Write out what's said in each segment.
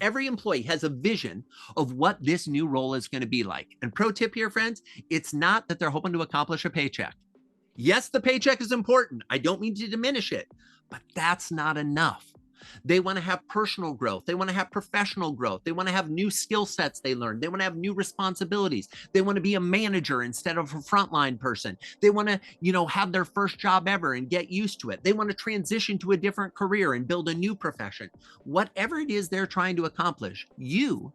Every employee has a vision of what this new role is going to be like. And pro tip here, friends, it's not that they're hoping to accomplish a paycheck. Yes, the paycheck is important. I don't mean to diminish it, but that's not enough. They want to have personal growth. They want to have professional growth. They want to have new skill sets they learn. They want to have new responsibilities. They want to be a manager instead of a frontline person. They want to, have their first job ever and get used to it. They want to transition to a different career and build a new profession. Whatever it is they're trying to accomplish, you,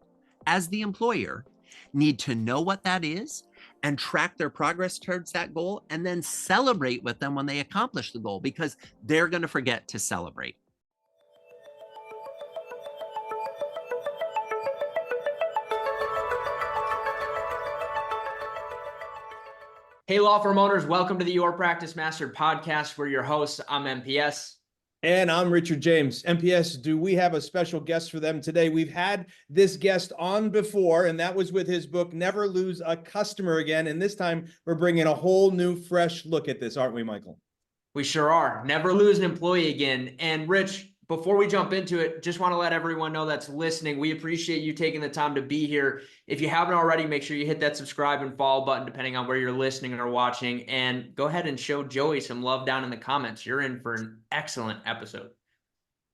as the employer, need to know what that is and track their progress towards that goal, and then celebrate with them when they accomplish the goal, because they're going to forget to celebrate. Hey, law firm owners, welcome to the Your Practice Mastered podcast. We're your hosts. I'm MPS. And I'm Richard James. MPS, do we have a special guest for them today? We've had this guest on before, and that was with his book, Never Lose a Customer Again. And this time we're bringing a whole new, fresh look at this, aren't we, Michael? We sure are. Never lose an employee again. And Rich, before we jump into it, just want to let everyone know that's listening, we appreciate you taking the time to be here. If you haven't already, make sure you hit that subscribe and follow button, depending on where you're listening or watching. And go ahead and show Joey some love down in the comments. You're in for an excellent episode.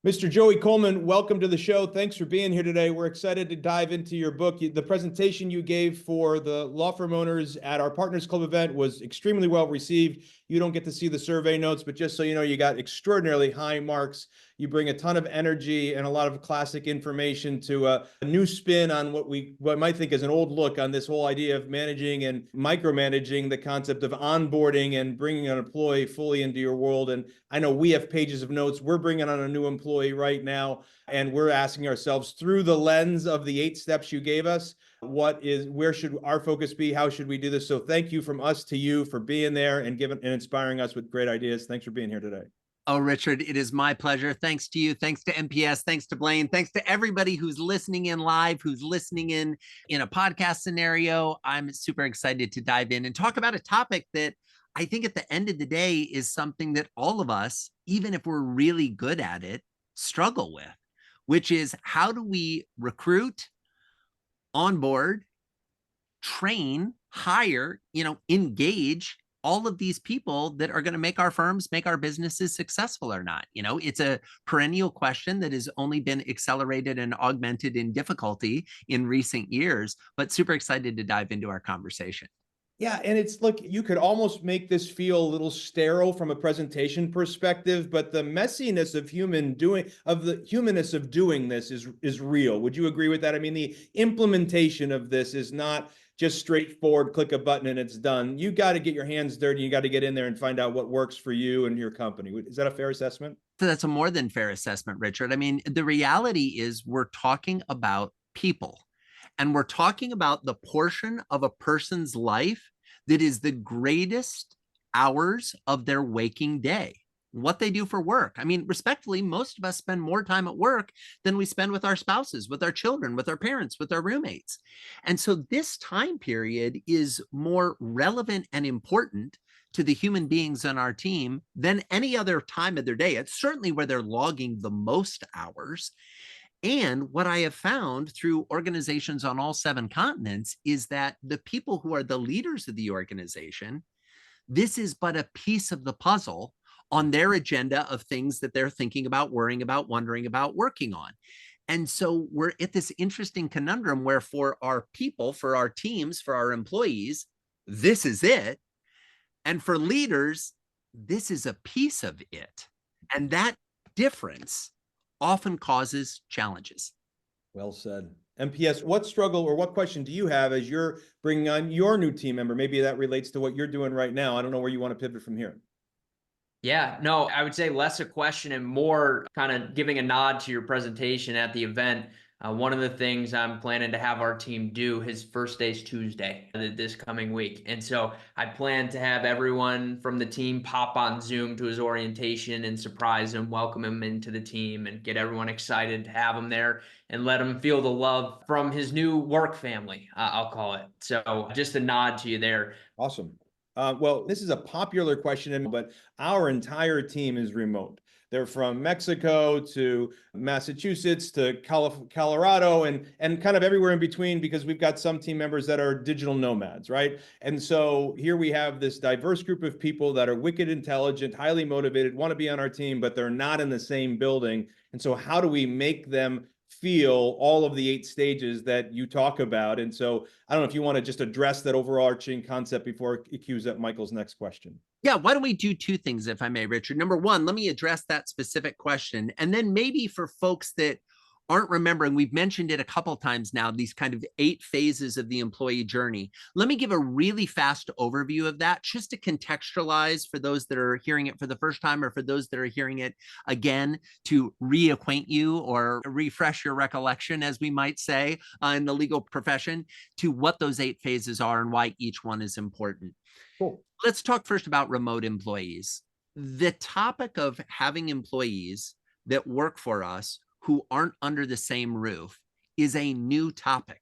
Mr. Joey Coleman, welcome to the show. Thanks for being here today. We're excited to dive into your book. The presentation you gave for the law firm owners at our Partners Club event was extremely well received. You don't get to see the survey notes, but just so you know, you got extraordinarily high marks. You bring a ton of energy and a lot of classic information to a new spin on what might think is an old look on this whole idea of managing and micromanaging, the concept of onboarding and bringing an employee fully into your world. And I know we have pages of notes. We're bringing on a new employee right now, and we're asking ourselves through the lens of the 8 steps you gave us, where should our focus be? How should we do this? So thank you from us to you for being there and inspiring us with great ideas. Thanks for being here today. Oh, Richard, it is my pleasure. Thanks to you. Thanks to MPS. Thanks to Blaine. Thanks to everybody who's listening in live, who's listening in a podcast scenario. I'm super excited to dive in and talk about a topic that I think at the end of the day is something that all of us, even if we're really good at it, struggle with, which is how do we recruit, onboard, train, hire, engage all of these people that are going to make our firms, make our businesses successful or not. It's a perennial question that has only been accelerated and augmented in difficulty in recent years, but super excited to dive into our conversation. Yeah, and look, you could almost make this feel a little sterile from a presentation perspective, but the messiness of the humanness of doing this is real. Would you agree with that? I mean, the implementation of this is not just straightforward, click a button and it's done. You got to get your hands dirty. You got to get in there and find out what works for you and your company. Is that a fair assessment? So that's a more than fair assessment, Richard. I mean, the reality is we're talking about people, and we're talking about the portion of a person's life that is the greatest hours of their waking day, what they do for work. I mean, respectfully, most of us spend more time at work than we spend with our spouses, with our children, with our parents, with our roommates. And so this time period is more relevant and important to the human beings on our team than any other time of their day. It's certainly where they're logging the most hours. And what I have found through organizations on all 7 continents is that the people who are the leaders of the organization, this is but a piece of the puzzle on their agenda of things that they're thinking about, worrying about, wondering about, working on. And so we're at this interesting conundrum where for our people, for our teams, for our employees, this is it. And for leaders, this is a piece of it. And that difference often causes challenges. Well said. MPS, what struggle or what question do you have as you're bringing on your new team member? Maybe that relates to what you're doing right now. I don't know where you want to pivot from here. Yeah, no, I would say less a question and more kind of giving a nod to your presentation at the event. One of the things I'm planning to have our team do, his first day's Tuesday this coming week. And so I plan to have everyone from the team pop on Zoom to his orientation and surprise him, welcome him into the team and get everyone excited to have him there and let him feel the love from his new work family, I'll call it. So just a nod to you there. Awesome. Well, this is a popular question, but our entire team is remote. They're from Mexico to Massachusetts to Colorado and kind of everywhere in between, because we've got some team members that are digital nomads, right? And so here we have this diverse group of people that are wicked intelligent, highly motivated, want to be on our team, but they're not in the same building. And so how do we make them feel all of the 8 stages that you talk about? And so I don't know if you want to just address that overarching concept before it cues up Michael's next question. Yeah, why don't we do 2 things, if I may, Richard? Number 1, let me address that specific question. And then maybe for folks that aren't remembering, we've mentioned it a couple times now, these kind of 8 phases of the employee journey. Let me give a really fast overview of that, just to contextualize for those that are hearing it for the first time, or for those that are hearing it again, to reacquaint you or refresh your recollection, as we might say in the legal profession, to what those 8 phases are and why each one is important. Cool. Let's talk first about remote employees. The topic of having employees that work for us who aren't under the same roof is a new topic,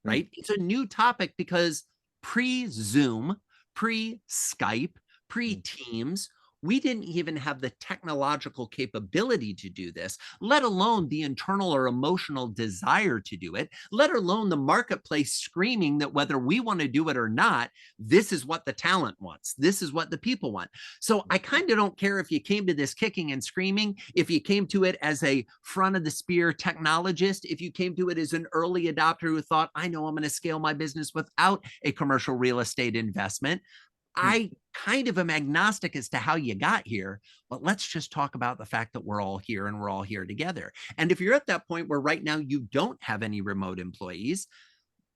right? It's a new topic because pre-Zoom, pre-Skype, pre-Teams, we didn't even have the technological capability to do this, let alone the internal or emotional desire to do it, let alone the marketplace screaming that whether we want to do it or not, this is what the talent wants. This is what the people want. So I kind of don't care if you came to this kicking and screaming, if you came to it as a front of the spear technologist, if you came to it as an early adopter who thought, I know I'm going to scale my business without a commercial real estate investment. I kind of am agnostic as to how you got here, but let's just talk about the fact that we're all here and we're all here together. And if you're at that point where right now you don't have any remote employees,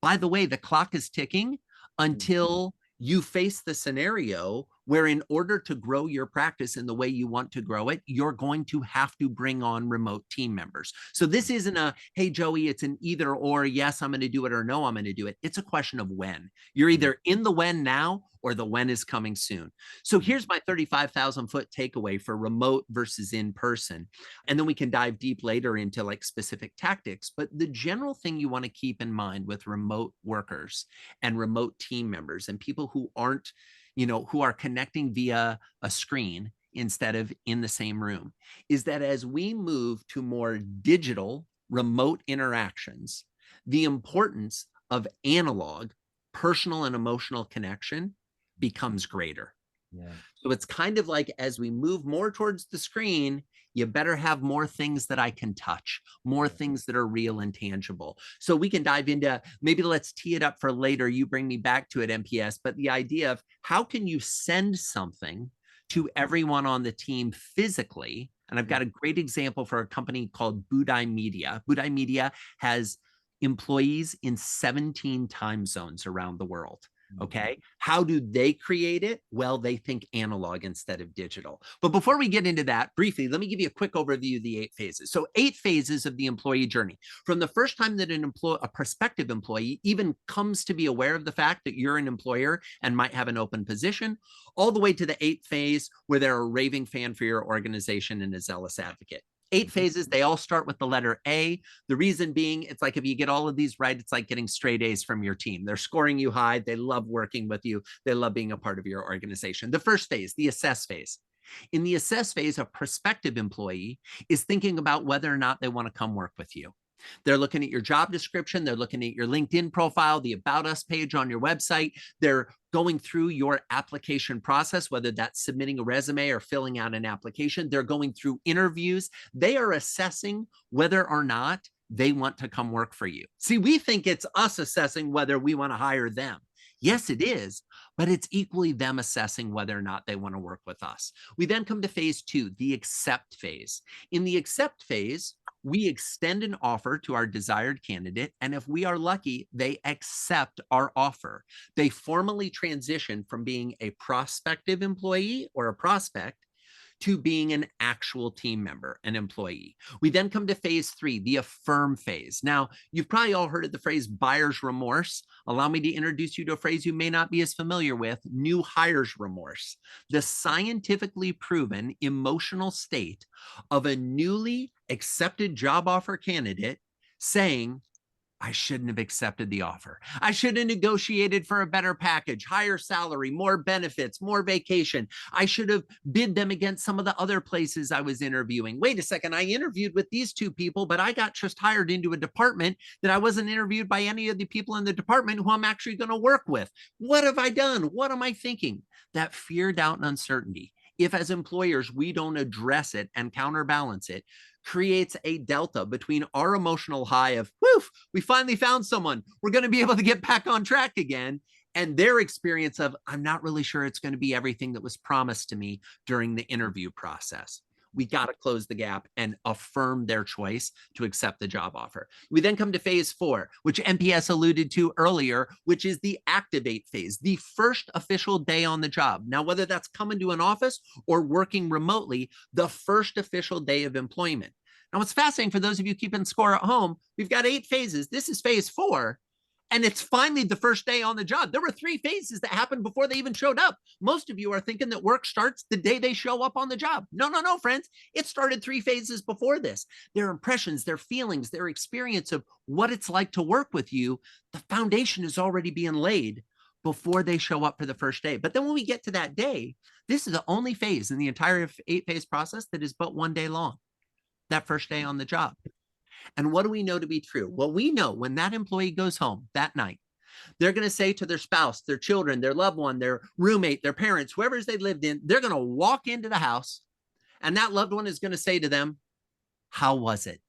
by the way, the clock is ticking until you face the scenario where, in order to grow your practice in the way you want to grow it, you're going to have to bring on remote team members. So this isn't a, hey, Joey, it's an either or, yes, I'm going to do it, or no, I'm going to do it. It's a question of when. You're either in the when now or the when is coming soon. So here's my 35,000 foot takeaway for remote versus in person. And then we can dive deep later into like specific tactics. But the general thing you want to keep in mind with remote workers and remote team members and people who aren't, who are connecting via a screen instead of in the same room, is that as we move to more digital remote interactions, the importance of analog, personal and emotional connection becomes greater. Yeah. So it's kind of like, as we move more towards the screen, you better have more things that I can touch, more things that are real and tangible. So we can dive into, maybe let's tee it up for later. You bring me back to it, MPS, but the idea of how can you send something to everyone on the team physically? And I've got a great example for a company called Budai Media. Budai Media has employees in 17 time zones around the world. Okay. How do they create it? Well, they think analog instead of digital. But before we get into that, briefly, let me give you a quick overview of the 8 phases. So 8 phases of the employee journey. From the first time that a prospective employee even comes to be aware of the fact that you're an employer and might have an open position, all the way to the 8th phase where they're a raving fan for your organization and a zealous advocate. 8 phases, they all start with the letter A. The reason being, it's like if you get all of these right, it's like getting straight A's from your team. They're scoring you high. They love working with you. They love being a part of your organization. The first phase, the assess phase. In the assess phase, a prospective employee is thinking about whether or not they want to come work with you. They're looking at your job description. They're looking at your LinkedIn profile, the About Us page on your website. They're going through your application process, whether that's submitting a resume or filling out an application. They're going through interviews. They are assessing whether or not they want to come work for you. See, we think it's us assessing whether we want to hire them. Yes, it is, but it's equally them assessing whether or not they want to work with us. We then come to phase 2, the accept phase. In the accept phase, we extend an offer to our desired candidate, and if we are lucky, they accept our offer. They formally transition from being a prospective employee or a prospect to being an actual team member, an employee. We then come to phase 3, the affirm phase. Now, you've probably all heard of the phrase buyer's remorse. Allow me to introduce you to a phrase you may not be as familiar with, new hire's remorse. The scientifically proven emotional state of a newly accepted job offer candidate saying, I shouldn't have accepted the offer. I should have negotiated for a better package, higher salary, more benefits, more vacation. I should have bid them against some of the other places I was interviewing. Wait a second, I interviewed with these two people, but I got just hired into a department that I wasn't interviewed by any of the people in the department who I'm actually going to work with. What have I done? What am I thinking? That fear, doubt, and uncertainty, if as employers we don't address it and counterbalance it, creates a delta between our emotional high of, woof, we finally found someone, we're going to be able to get back on track again, and their experience of, I'm not really sure it's going to be everything that was promised to me during the interview process. We got to close the gap and affirm their choice to accept the job offer. We then come to phase 4, which NPS alluded to earlier, which is the activate phase, the first official day on the job. Now, whether that's coming to an office or working remotely, the first official day of employment. Now, what's fascinating for those of you keeping score at home, we've got 8 phases. This is phase 4. And it's finally the first day on the job. There were 3 phases that happened before they even showed up. Most of you are thinking that work starts the day they show up on the job. No, friends. It started 3 phases before this. Their impressions, their feelings, their experience of what it's like to work with you, the foundation is already being laid before they show up for the first day. But then when we get to that day, this is the only phase in the entire 8-phase process that is but 1 day long, that first day on the job. And what do we know to be true? Well, we know when that employee goes home that night, they're going to say to their spouse, their children, their loved one, their roommate, their parents, whoever's they lived in, they're going to walk into the house and that loved one is going to say to them, how was it?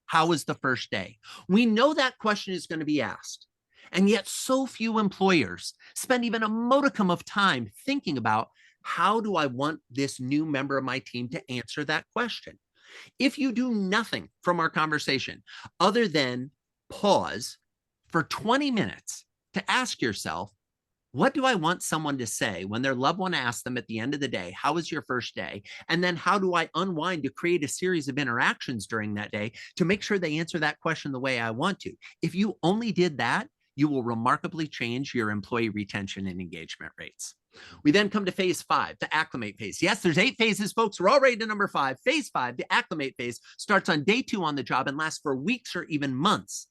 How was the first day? We know that question is going to be asked. And yet so few employers spend even a modicum of time thinking about, how do I want this new member of my team to answer that question? If you do nothing from our conversation other than pause for 20 minutes to ask yourself, what do I want someone to say when their loved one asks them at the end of the day, how was your first day? And then how do I unwind to create a series of interactions during that day to make sure they answer that question the way I want to? If you only did that, you will remarkably change your employee retention and engagement rates. We then come to phase 5, the acclimate phase. Yes, there's 8 phases, folks. We're already to number 5. Phase 5, the acclimate phase, starts on day 2 on the job and lasts for weeks or even months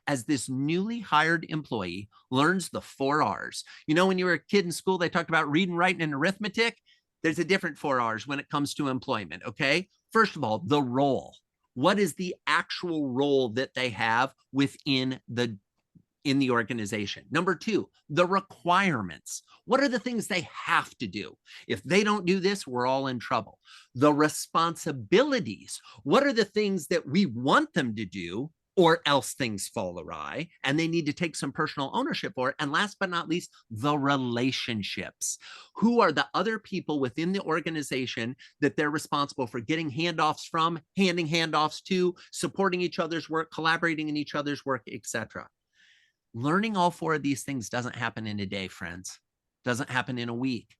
as this newly hired employee learns the 4 R's. You know, when you were a kid in school, they talked about reading, writing, and arithmetic. There's a different 4 R's when it comes to employment, okay? First of all, the role. What is the actual role that they have within the organization? Number 2, the requirements. What are the things they have to do? If they don't do this, we're all in trouble. The responsibilities. What are the things that we want them to do, or else things fall awry and they need to take some personal ownership for it? And last but not least, the relationships. Who are the other people within the organization that they're responsible for getting handoffs from, handing handoffs to, supporting each other's work, collaborating in each other's work, etc. Learning all 4 of these things doesn't happen in a day, friends. Doesn't happen in a week.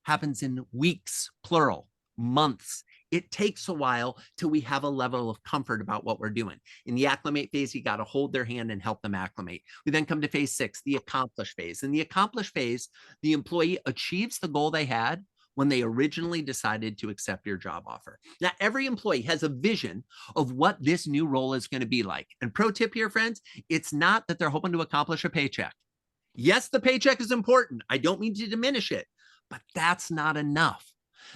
Happens in weeks, plural, months. It takes a while till we have a level of comfort about what we're doing. In the acclimate phase, you got to hold their hand and help them acclimate. We then come to phase 6, the accomplish phase. In the accomplish phase, the employee achieves the goal they had when they originally decided to accept your job offer. Now, every employee has a vision of what this new role is going to be like. And pro tip here, friends, it's not that they're hoping to accomplish a paycheck. Yes, the paycheck is important. I don't mean to diminish it, but that's not enough.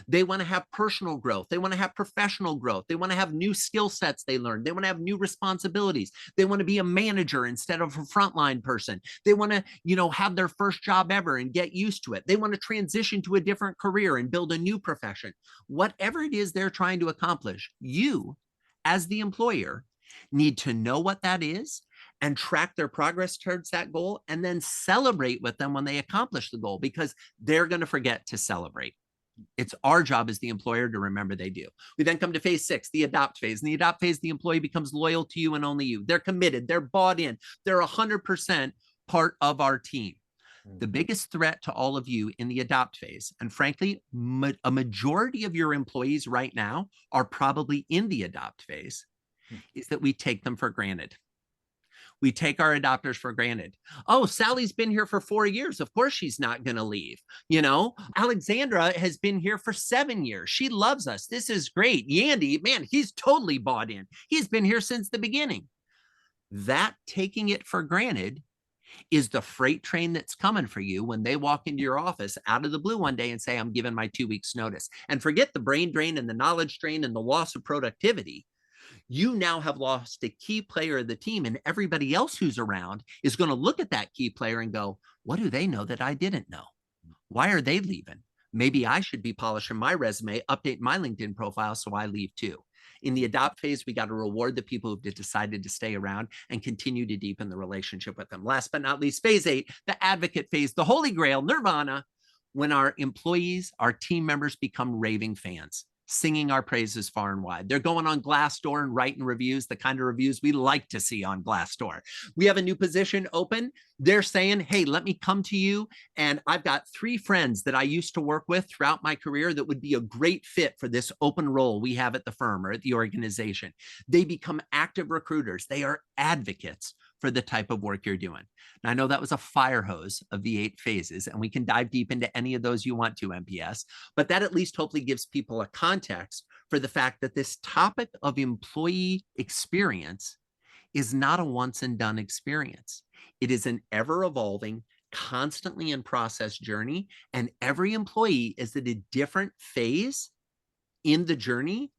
They want to have personal growth. They want to have professional growth. They want to have new skill sets they learn. They want to have new responsibilities. They want to be a manager instead of a frontline person. They want to, have their first job ever and get used to it. They want to transition to a different career and build a new profession. Whatever it is they're trying to accomplish, you, as the employer, need to know what that is and track their progress towards that goal, and then celebrate with them when they accomplish the goal, because they're going to forget to celebrate. It's our job as the employer to remember they do. We then come to phase 6, the adopt phase. In the adopt phase, the employee becomes loyal to you and only you. They're committed. They're bought in. They're 100% part of our team. The biggest threat to all of you in the adopt phase, and frankly, a majority of your employees right now are probably in the adopt phase, is that we take them for granted. We take our adopters for granted. Oh, Sally's been here for 4 years. Of course, she's not going to leave. Alexandra has been here for 7 years. She loves us. This is great. Yandy, man, he's totally bought in. He's been here since the beginning. That taking it for granted is the freight train that's coming for you when they walk into your office out of the blue one day and say, I'm giving my 2 weeks notice. And forget the brain drain and the knowledge drain and the loss of productivity. You now have lost a key player of the team, and everybody else who's around is going to look at that key player and go, what do they know that I didn't know? Why are they leaving? Maybe I should be polishing my resume, update my LinkedIn profile so I leave too. In the adopt phase, we got to reward the people who've decided to stay around and continue to deepen the relationship with them. Last but not least, phase 8, the advocate phase, the holy grail, nirvana, when our employees, our team members become raving fans, singing our praises far and wide. They're going on Glassdoor and writing reviews, the kind of reviews we like to see on Glassdoor. We have a new position open. They're saying, hey, let me come to you. And I've got 3 friends that I used to work with throughout my career that would be a great fit for this open role we have at the firm or at the organization. They become active recruiters. They are advocates for the type of work you're doing. And I know that was a fire hose of the 8 phases, and we can dive deep into any of those you want to, MPS, but that at least hopefully gives people a context for the fact that this topic of employee experience is not a once and done experience. It is an ever evolving, constantly in process journey, and every employee is at a different phase in the journey.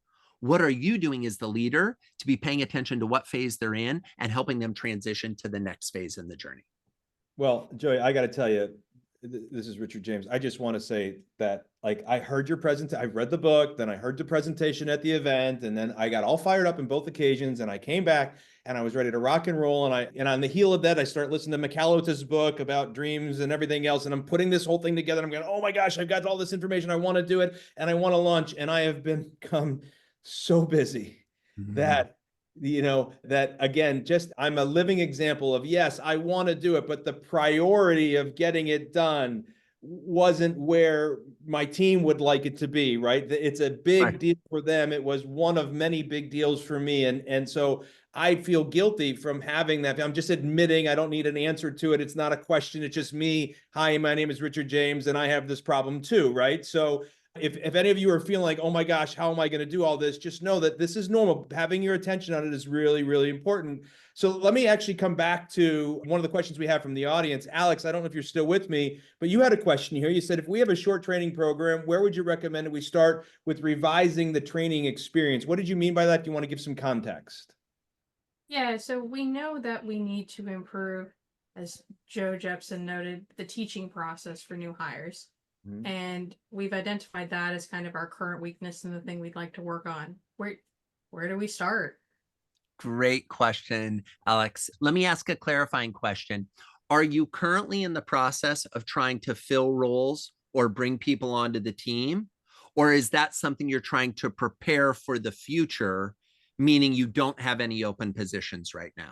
What are you doing as the leader to be paying attention to what phase they're in and helping them transition to the next phase in the journey? Well, Joey, I got to tell you, this is Richard James. I just want to say that, like, I heard your presentation, I read the book, then I heard the presentation at the event, and then I got all fired up in both occasions, and I came back and I was ready to rock and roll. And on the heel of that, I start listening to McAllister's book about dreams and everything else. And I'm putting this whole thing together. I'm going, oh my gosh, I've got all this information. I want to do it and I want to launch. And I have become so busy that, that again, just I'm a living example of, yes, I want to do it, but the priority of getting it done wasn't where my team would like it to be, right? It's a big deal for them. It was one of many big deals for me. And so I feel guilty from having that. I'm just admitting I don't need an answer to it. It's not a question. It's just me. Hi, my name is Richard James, and I have this problem too, right? So if any of you are feeling like, oh my gosh, how am I going to do all this? Just know that this is normal. Having your attention on it is really, really important. So let me actually come back to one of the questions we have from the audience. Alex, I don't know if you're still with me, but you had a question here. You said, if we have a short training program, where would you recommend that we start with revising the training experience? What did you mean by that? Do you want to give some context? Yeah, so we know that we need to improve, as Joe Jepson noted, the teaching process for new hires. Mm-hmm. And we've identified that as kind of our current weakness and the thing we'd like to work on. Where do we start? Great question, Alex. Let me ask a clarifying question. Are you currently in the process of trying to fill roles or bring people onto the team? Or is that something you're trying to prepare for the future, meaning you don't have any open positions right now?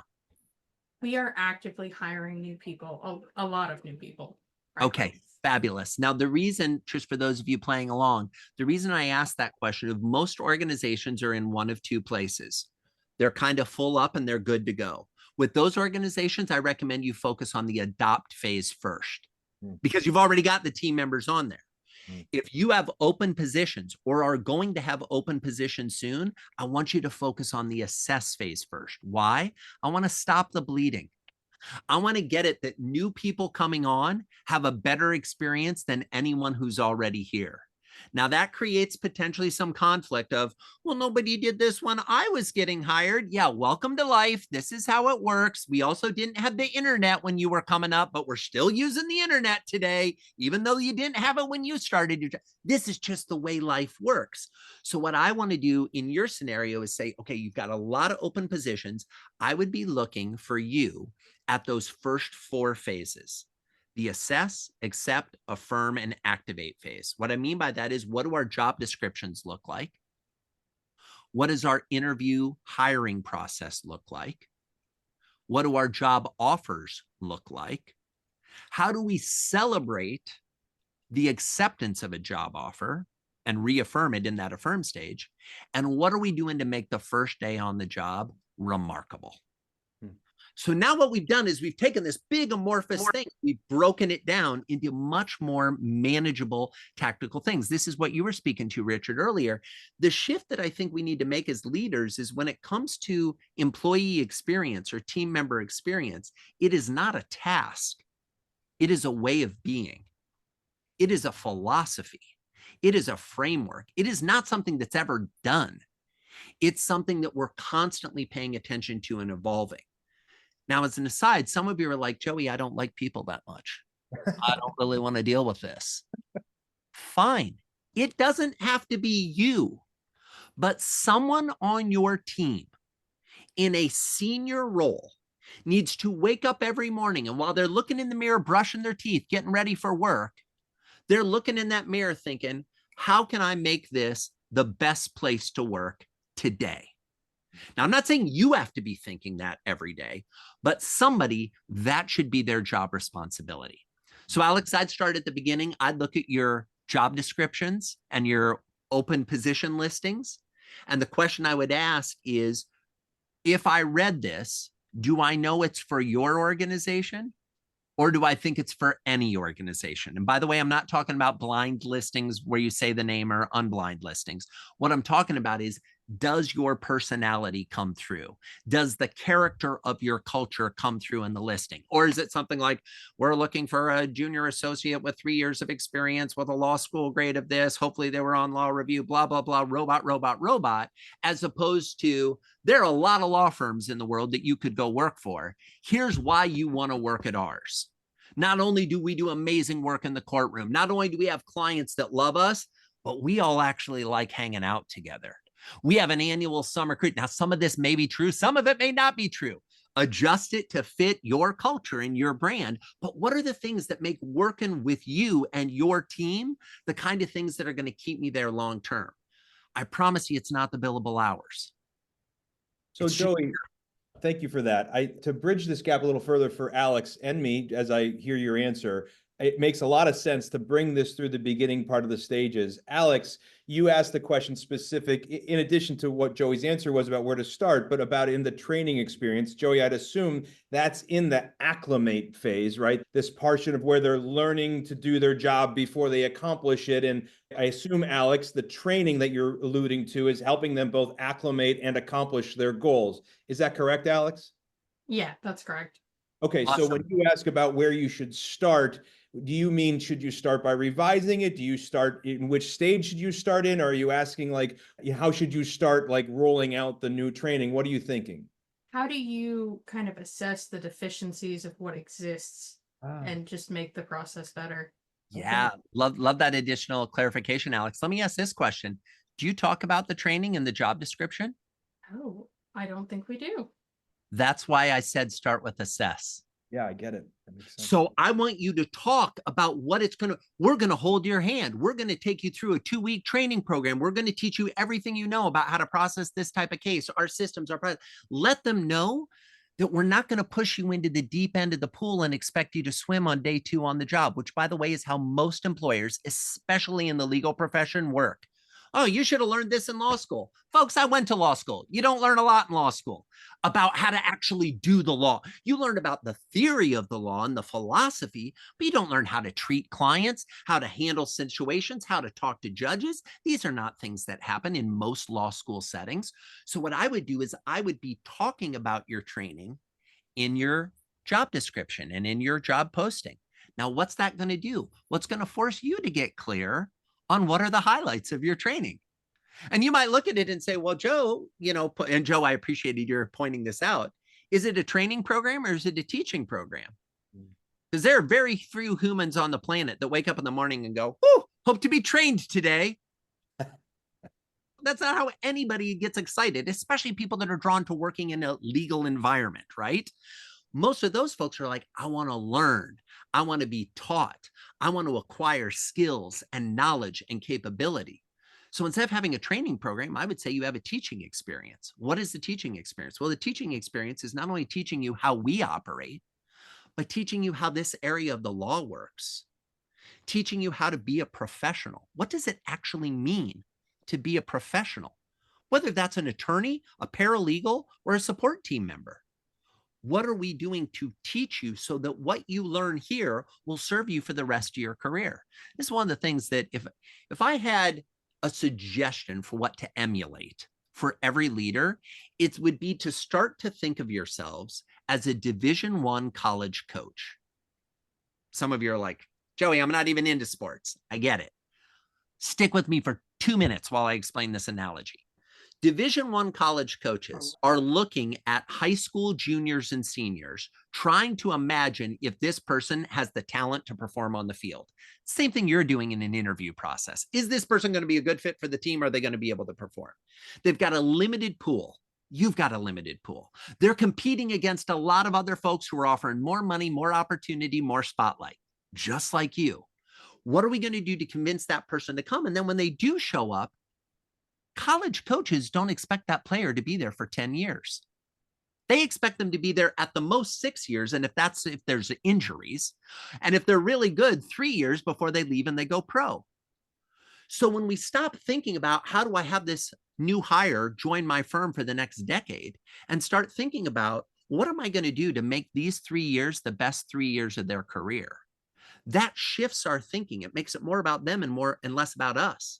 We are actively hiring new people, a lot of new people. Okay, fabulous. Now, the reason, just for those of you playing along, the reason I asked that question of most organizations are in one of 2 places. They're kind of full up and they're good to go. With those organizations, I recommend you focus on the adopt phase first because you've already got the team members on there. If you have open positions or are going to have open positions soon, I want you to focus on the assess phase first. Why? I want to stop the bleeding. I want to get it that new people coming on have a better experience than anyone who's already here. Now that creates potentially some conflict of, well, nobody did this when I was getting hired. Yeah, welcome to life. This is how it works. We also didn't have the internet when you were coming up, but we're still using the internet today, even though you didn't have it when you started your job. This is just the way life works. So what I want to do in your scenario is say, okay, you've got a lot of open positions. I would be looking for you at those first 4 phases. The assess, accept, affirm, and activate phase. What I mean by that is, what do our job descriptions look like? What does our interview hiring process look like? What do our job offers look like? How do we celebrate the acceptance of a job offer and reaffirm it in that affirm stage? And what are we doing to make the first day on the job remarkable? So now what we've done is we've taken this big amorphous thing, we've broken it down into much more manageable tactical things. This is what you were speaking to, Richard, earlier. The shift that I think we need to make as leaders is when it comes to employee experience or team member experience, it is not a task. It is a way of being. It is a philosophy. It is a framework. It is not something that's ever done. It's something that we're constantly paying attention to and evolving. Now, as an aside, some of you are like, Joey, I don't like people that much. I don't really want to deal with this. Fine. It doesn't have to be you, but someone on your team in a senior role needs to wake up every morning, and while they're looking in the mirror, brushing their teeth, getting ready for work, they're looking in that mirror thinking, how can I make this the best place to work today? Now, I'm not saying you have to be thinking that every day, but somebody, that should be their job responsibility. So Alex, I'd start at the beginning. I'd look at your job descriptions and your open position listings. And the question I would ask is, if I read this, do I know it's for your organization? Or do I think it's for any organization? And by the way, I'm not talking about blind listings where you say the name or unblind listings. What I'm talking about is, does your personality come through? Does the character of your culture come through in the listing? Or is it something like, we're looking for a junior associate with 3 years of experience with a law school grade of this, hopefully they were on law review, blah, blah, blah, robot, robot, robot, as opposed to, there are a lot of law firms in the world that you could go work for. Here's why you want to work at ours. Not only do we do amazing work in the courtroom, not only do we have clients that love us, but we all actually like hanging out together. We have an annual summer cruise. Now, some of this may be true. Some of it may not be true. Adjust it to fit your culture and your brand. But what are the things that make working with you and your team the kind of things that are going to keep me there long term? I promise you, it's not the billable hours. So Joey, thank you for that. To bridge this gap a little further for Alex and me, as I hear your answer, it makes a lot of sense to bring this through the beginning part of the stages. Alex, you asked the question specific, in addition to what Joey's answer was about where to start, but about in the training experience. Joey, I'd assume that's in the acclimate phase, right? This portion of where they're learning to do their job before they accomplish it. And I assume, Alex, the training that you're alluding to is helping them both acclimate and accomplish their goals. Is that correct, Alex? Yeah, that's correct. Okay, Awesome. so when you ask about where you should start, do you mean, should you start by revising it? Do you start, in which stage should you start in? Or are you asking like, how should you start like rolling out the new training? What are you thinking? How do you kind of assess the deficiencies of what exists and just make the process better? Yeah, love that additional clarification, Alex. Let me ask this question. Do you talk about the training in the job description? Oh, I don't think we do. That's why I said start with assess. Yeah, I get it. That makes sense. So I want you to talk about what it's going to, we're going to hold your hand. We're going to take you through a 2-week training program. We're going to teach you everything you know about how to process this type of case, our systems, our process. Let them know that we're not going to push you into the deep end of the pool and expect you to swim on day 2 on the job, which by the way, is how most employers, especially in the legal profession, work. Oh, you should have learned this in law school. Folks, I went to law school. You don't learn a lot in law school about how to actually do the law. You learn about the theory of the law and the philosophy, but you don't learn how to treat clients, how to handle situations, how to talk to judges. These are not things that happen in most law school settings. So what I would do is I would be talking about your training in your job description and in your job posting. Now, what's that going to do? What's going to force you to get clear on what are the highlights of your training? And you might look at it and say, well, Joe, and Joe, I appreciated your pointing this out. Is it a training program or is it a teaching program? Because there are very few humans on the planet that wake up in the morning and go, oh, hope to be trained today. That's not how anybody gets excited, especially people that are drawn to working in a legal environment, right? Most of those folks are like, I want to learn. I want to be taught. I want to acquire skills and knowledge and capability. So instead of having a training program, I would say you have a teaching experience. What is the teaching experience? Well, the teaching experience is not only teaching you how we operate, but teaching you how this area of the law works, teaching you how to be a professional. What does it actually mean to be a professional? Whether that's an attorney, a paralegal, or a support team member. What are we doing to teach you so that what you learn here will serve you for the rest of your career? This is one of the things that if I had a suggestion for what to emulate for every leader, it would be to start to think of yourselves as a Division I college coach. Some of you are like, Joey, I'm not even into sports. I get it. Stick with me for 2 minutes while I explain this analogy. Division I college coaches are looking at high school juniors and seniors, trying to imagine if this person has the talent to perform on the field. Same thing you're doing in an interview process. Is this person going to be a good fit for the team? Are they going to be able to perform? They've got a limited pool. You've got a limited pool. They're competing against a lot of other folks who are offering more money, more opportunity, more spotlight, just like you. What are we going to do to convince that person to come? And then when they do show up, college coaches don't expect that player to be there for 10 years. They expect them to be there at the most 6 years. And if there's injuries, and if they're really good, 3 years before they leave and they go pro. So when we stop thinking about how do I have this new hire join my firm for the next decade and start thinking about what am I going to do to make these 3 years the best 3 years of their career? That shifts our thinking. It makes it more about them and less about us.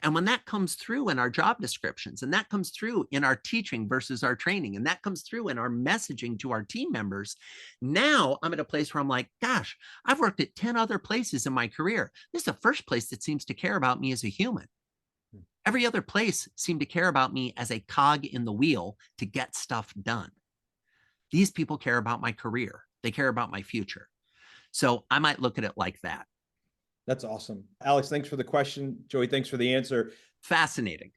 And when that comes through in our job descriptions, and that comes through in our teaching versus our training, and that comes through in our messaging to our team members, now I'm at a place where I'm like, gosh, I've worked at 10 other places in my career. This is the first place that seems to care about me as a human. Every other place seemed to care about me as a cog in the wheel to get stuff done. These people care about my career. They care about my future. So I might look at it like that. That's awesome. Alex, thanks for the question. Joey, thanks for the answer. Fascinating.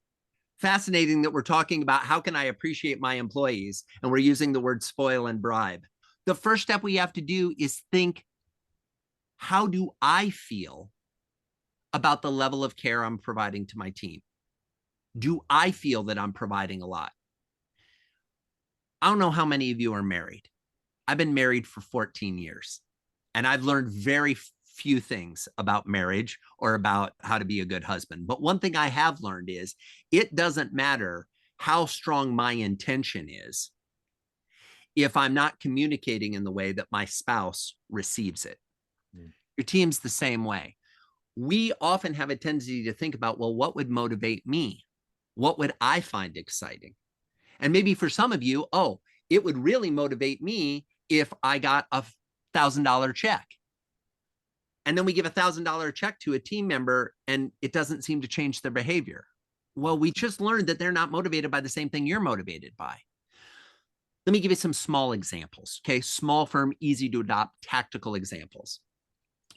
Fascinating that we're talking about how can I appreciate my employees, and we're using the word spoil and bribe. The first step we have to do is think, how do I feel about the level of care I'm providing to my team? Do I feel that I'm providing a lot? I don't know how many of you are married. I've been married for 14 years, and I've learned very few things about marriage or about how to be a good husband. But one thing I have learned is it doesn't matter how strong my intention is if I'm not communicating in the way that my spouse receives it. Your team's the same way. We often have a tendency to think about, well, what would motivate me? What would I find exciting? And maybe for some of you, oh, it would really motivate me if I got a $1,000 check. And then we give a $1,000 check to a team member and it doesn't seem to change their behavior. Well, we just learned that they're not motivated by the same thing you're motivated by. Let me give you some small examples. Okay. Small firm, easy to adopt, tactical examples.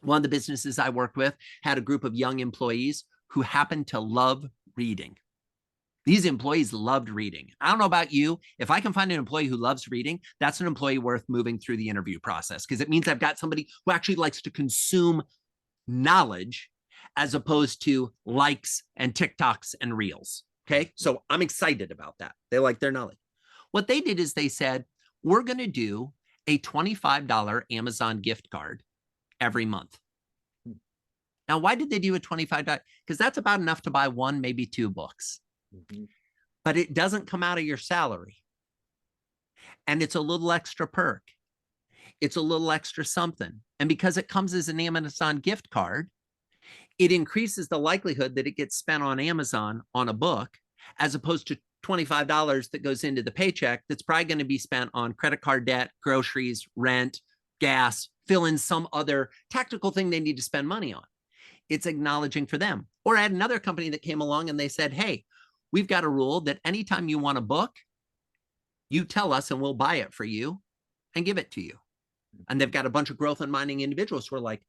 One of the businesses I worked with had a group of young employees who happened to love reading. These employees loved reading. I don't know about you. If I can find an employee who loves reading, that's an employee worth moving through the interview process, because it means I've got somebody who actually likes to consume knowledge as opposed to likes and TikToks and reels. Okay. So I'm excited about that. They like their knowledge. What they did is they said, we're going to do a $25 Amazon gift card every month. Now, why did they do a $25? Because that's about enough to buy 1, maybe 2 books. But it doesn't come out of your salary. And it's a little extra perk. It's a little extra something. And because it comes as an Amazon gift card, it increases the likelihood that it gets spent on Amazon on a book, as opposed to $25 that goes into the paycheck that's probably going to be spent on credit card debt, groceries, rent, gas, fill in some other tactical thing they need to spend money on. It's acknowledging for them. Or I had another company that came along and they said, hey, we've got a rule that anytime you want a book, you tell us and we'll buy it for you and give it to you. And they've got a bunch of growth and minding individuals who are like,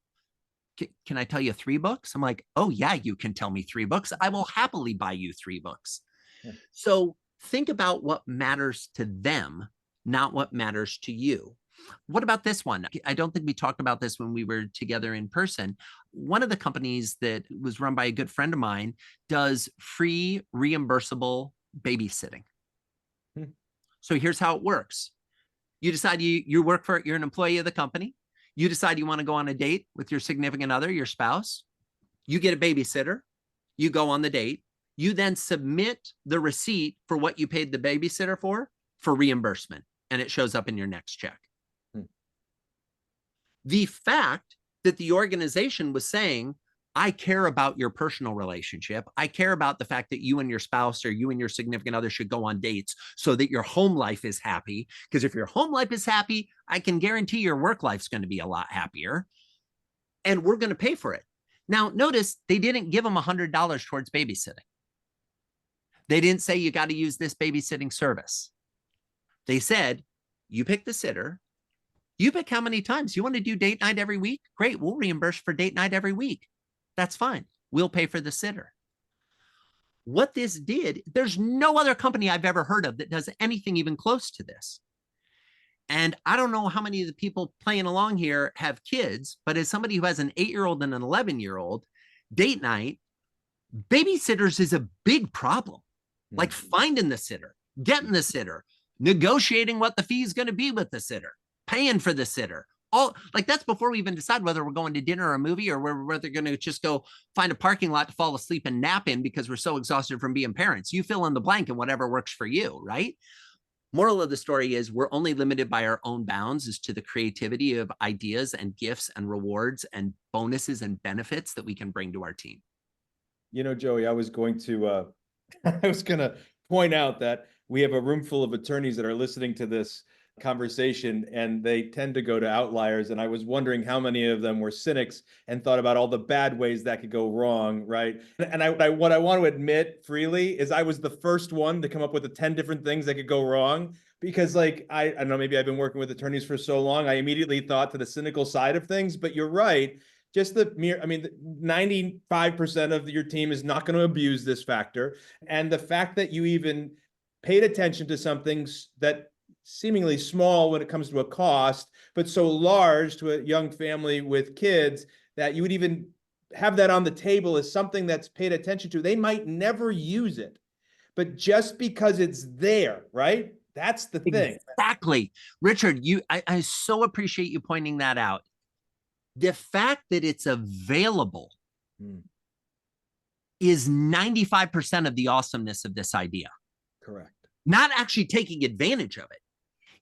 can I tell you 3 books? I'm like, oh yeah, you can tell me 3 books. I will happily buy you 3 books. Yeah. So think about what matters to them, not what matters to you. What about this one? I don't think we talked about this when we were together in person. One of the companies that was run by a good friend of mine does free reimbursable babysitting. So here's how it works. You decide you work for, you're an employee of the company. You decide you want to go on a date with your significant other, your spouse. You get a babysitter. You go on the date. You then submit the receipt for what you paid the babysitter for reimbursement. and it shows up in your next check. Hmm. The fact that the organization was saying, I care about your personal relationship. I care about the fact that you and your spouse or you and your significant other should go on dates so that your home life is happy. Because if your home life is happy, I can guarantee your work life's going to be a lot happier. And we're going to pay for it. Now, notice they didn't give them $100 towards babysitting. They didn't say you got to use this babysitting service. They said, you pick the sitter. You pick how many times. You want to do date night every week? Great. We'll reimburse for date night every week. That's fine. We'll pay for the sitter. What this did, there's no other company I've ever heard of that does anything even close to this. And I don't know how many of the people playing along here have kids, but as somebody who has an 8-year-old and an 11-year-old, date night, babysitters is a big problem. Like finding the sitter, getting the sitter, negotiating what the fee is going to be with the sitter, paying for the sitter. All like that's before we even decide whether we're going to dinner or a movie or whether they're going to just go find a parking lot to fall asleep and nap in because we're so exhausted from being parents. You fill in the blank and whatever works for you, right? Moral of the story is we're only limited by our own bounds as to the creativity of ideas and gifts and rewards and bonuses and benefits that we can bring to our team. You know, Joey, I was going to point out that we have a room full of attorneys that are listening to this conversation, and they tend to go to outliers. And I was wondering how many of them were cynics and thought about all the bad ways that could go wrong, right? And what I want to admit freely is I was the first one to come up with the 10 different things that could go wrong. Because like, I don't know, maybe I've been working with attorneys for so long, I immediately thought to the cynical side of things, but you're right. Just the mere, 95% of your team is not going to abuse this factor. And the fact that you even paid attention to something that seemingly small when it comes to a cost, but so large to a young family with kids that you would even have that on the table as something that's paid attention to. They might never use it, but just because it's there, right? That's the thing. Exactly. Richard, I so appreciate you pointing that out. The fact that it's available is 95% of the awesomeness of this idea. Correct. Not actually taking advantage of it.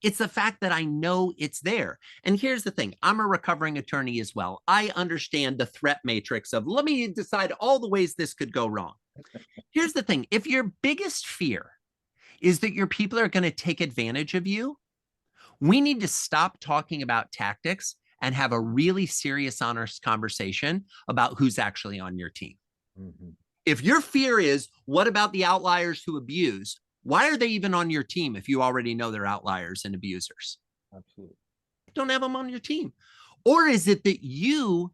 It's the fact that I know it's there. And here's the thing. I'm a recovering attorney as well. I understand the threat matrix of let me decide all the ways this could go wrong. Here's the thing. If your biggest fear is that your people are going to take advantage of you, we need to stop talking about tactics and have a really serious, honest conversation about who's actually on your team. If your fear is, what about the outliers who abuse? Why are they even on your team if you already know they're outliers and abusers? Absolutely. Don't have them on your team. Or is it that you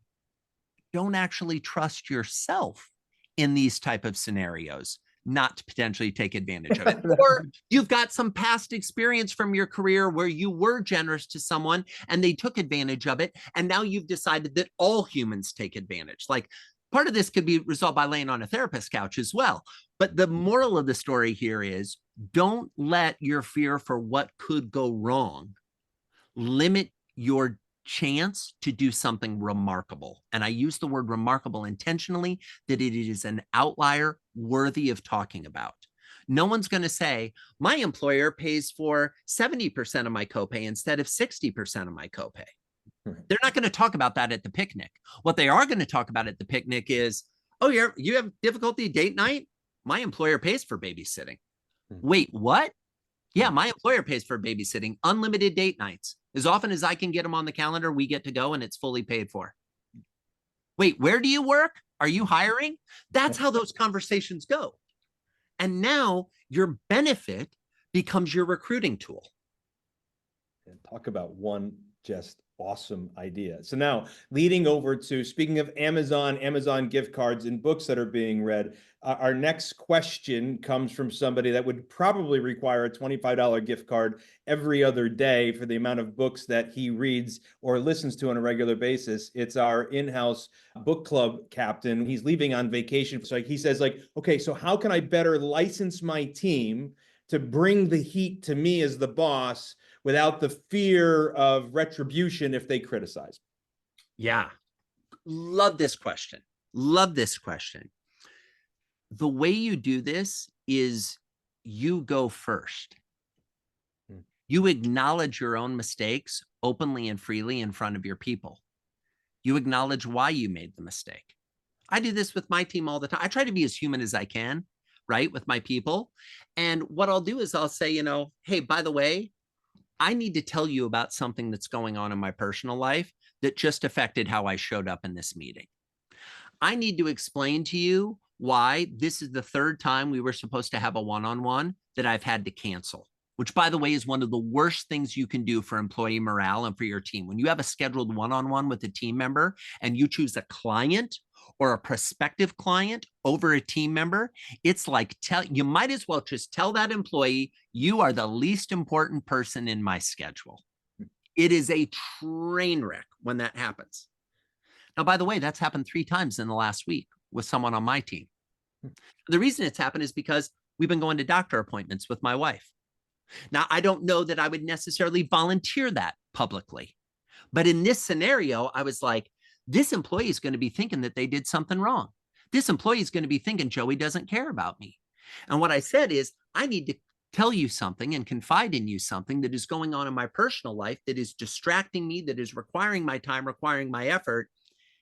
don't actually trust yourself in these type of scenarios, not to potentially take advantage of it? Or you've got some past experience from your career where you were generous to someone and they took advantage of it. And now you've decided that all humans take advantage. Like part of this could be resolved by laying on a therapist couch as well. But the moral of the story here is don't let your fear for what could go wrong limit your chance to do something remarkable. And I use the word remarkable intentionally, that it is an outlier worthy of talking about. No one's going to say, my employer pays for 70% of my copay instead of 60% of my copay. They're not going to talk about that at the picnic. What they are going to talk about at the picnic is, oh, you have difficulty date night? My employer pays for babysitting. Wait, what? Yeah, my employer pays for babysitting, unlimited date nights. As often as I can get them on the calendar, we get to go and it's fully paid for. Wait, where do you work? Are you hiring? That's how those conversations go. And now your benefit becomes your recruiting tool. And talk about one just awesome idea. So now leading over to, speaking of Amazon gift cards and books that are being read, our next question comes from somebody that would probably require a $25 gift card every other day for the amount of books that he reads or listens to on a regular basis. It's our in-house book club captain. He's leaving on vacation. So he says like, okay, so how can I better license my team to bring the heat to me as the boss without the fear of retribution if they criticize? Yeah. Love this question. Love this question. The way you do this is you go first. You acknowledge your own mistakes openly and freely in front of your people. You acknowledge why you made the mistake. I do this with my team all the time. I try to be as human as I can, right, with my people. And what I'll do is I'll say, hey, by the way, I need to tell you about something that's going on in my personal life that just affected how I showed up in this meeting. I need to explain to you why this is the third time we were supposed to have a one-on-one that I've had to cancel, which, by the way, is one of the worst things you can do for employee morale and for your team. When you have a scheduled one-on-one with a team member and you choose a client or a prospective client over a team member, it's like you might as well just tell that employee, you are the least important person in my schedule. It is a train wreck when that happens. Now, by the way, that's happened 3 times in the last week with someone on my team. The reason it's happened is because we've been going to doctor appointments with my wife. Now, I don't know that I would necessarily volunteer that publicly, but in this scenario, I was like, this employee is going to be thinking that they did something wrong. This employee is going to be thinking Joey doesn't care about me. And what I said is, I need to tell you something and confide in you something that is going on in my personal life that is distracting me, that is requiring my time, requiring my effort.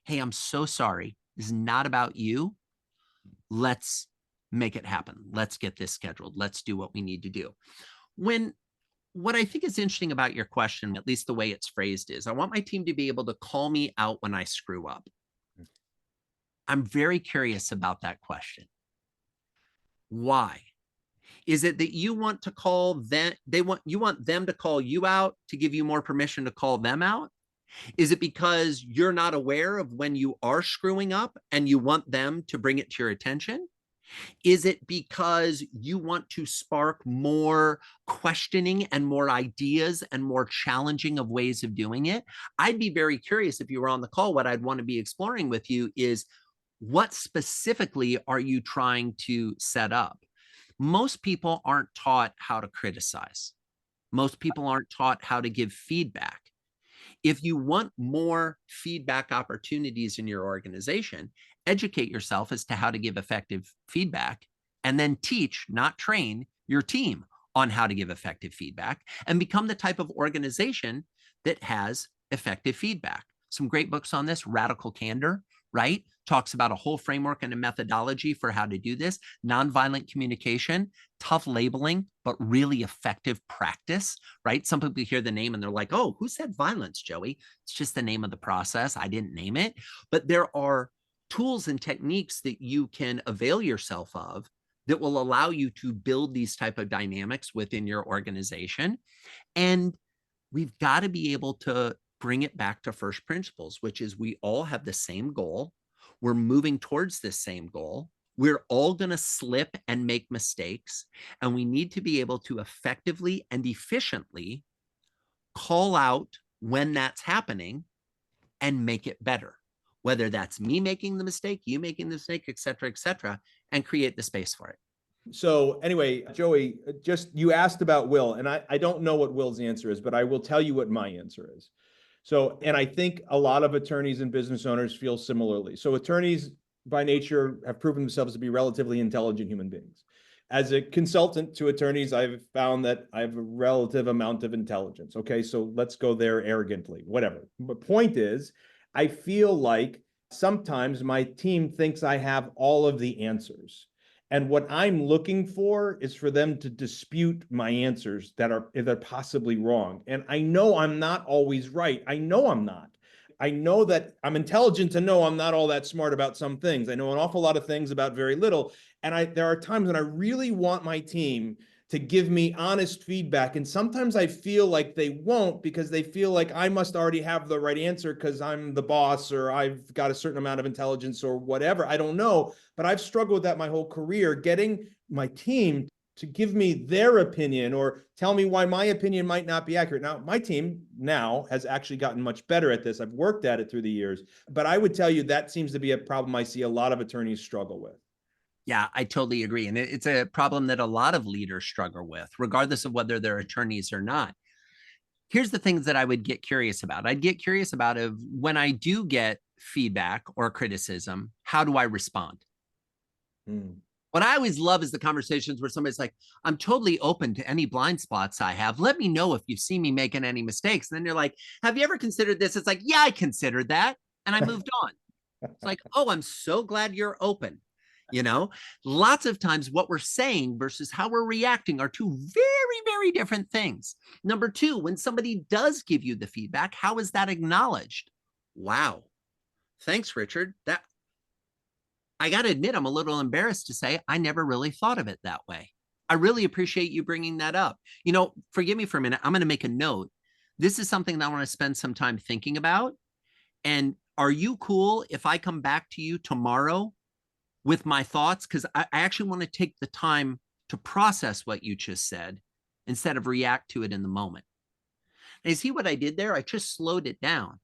Hey, I'm so sorry. This is not about you. Let's make it happen. Let's get this scheduled. Let's do what we need to do. What I think is interesting about your question, at least the way it's phrased, is I want my team to be able to call me out when I screw up. I'm very curious about that question. Why? Is it that you want to call them, you want them to call you out to give you more permission to call them out? Is it because you're not aware of when you are screwing up and you want them to bring it to your attention? Is it because you want to spark more questioning and more ideas and more challenging of ways of doing it? I'd be very curious if you were on the call. What I'd want to be exploring with you is, what specifically are you trying to set up? Most people aren't taught how to criticize. Most people aren't taught how to give feedback. If you want more feedback opportunities in your organization, educate yourself as to how to give effective feedback, and then teach, not train, your team on how to give effective feedback, and become the type of organization that has effective feedback. Some great books on this. Radical Candor, right? Talks about a whole framework and a methodology for how to do this. Nonviolent communication, tough labeling, but really effective practice, right? Some people hear the name and they're like, oh, who said violence, Joey? It's just the name of the process. I didn't name it. But there are tools and techniques that you can avail yourself of that will allow you to build these type of dynamics within your organization. And we've got to be able to bring it back to first principles, which is we all have the same goal. We're moving towards this same goal. We're all going to slip and make mistakes, and we need to be able to effectively and efficiently call out when that's happening and make it better, whether that's me making the mistake, you making the mistake, et cetera, and create the space for it. So anyway, Joey, you asked about Will, and I don't know what Will's answer is, but I will tell you what my answer is. So, and I think a lot of attorneys and business owners feel similarly. So attorneys by nature have proven themselves to be relatively intelligent human beings. As a consultant to attorneys, I've found that I have a relative amount of intelligence. Okay, so let's go there arrogantly, whatever. But point is, I feel like sometimes my team thinks I have all of the answers. And what I'm looking for is for them to dispute my answers that are, if they're possibly wrong. And I know I'm not always right. I know I'm not. I know that I'm intelligent to know I'm not all that smart about some things. I know an awful lot of things about very little. And there are times when I really want my team to give me honest feedback. And sometimes I feel like they won't, because they feel like I must already have the right answer because I'm the boss, or I've got a certain amount of intelligence, or whatever. I don't know. But I've struggled with that my whole career, getting my team to give me their opinion or tell me why my opinion might not be accurate. Now, my team now has actually gotten much better at this. I've worked at it through the years. But I would tell you that seems to be a problem I see a lot of attorneys struggle with. Yeah, I totally agree. And it's a problem that a lot of leaders struggle with, regardless of whether they're attorneys or not. Here's the things that I would get curious about. I'd get curious about when I do get feedback or criticism, how do I respond? What I always love is the conversations where somebody's like, I'm totally open to any blind spots I have. Let me know if you see me making any mistakes. And then you're like, have you ever considered this? It's like, yeah, I considered that. And I moved on. It's like, oh, I'm so glad you're open. You know, lots of times what we're saying versus how we're reacting are two very, very different things. Number two, when somebody does give you the feedback, how is that acknowledged? Wow. Thanks, Richard. That I got to admit, I'm a little embarrassed to say I never really thought of it that way. I really appreciate you bringing that up. You know, forgive me for a minute. I'm going to make a note. This is something that I want to spend some time thinking about. And are you cool if I come back to you tomorrow with my thoughts? Because I actually want to take the time to process what you just said instead of react to it in the moment. And you see what I did there? I just slowed it down.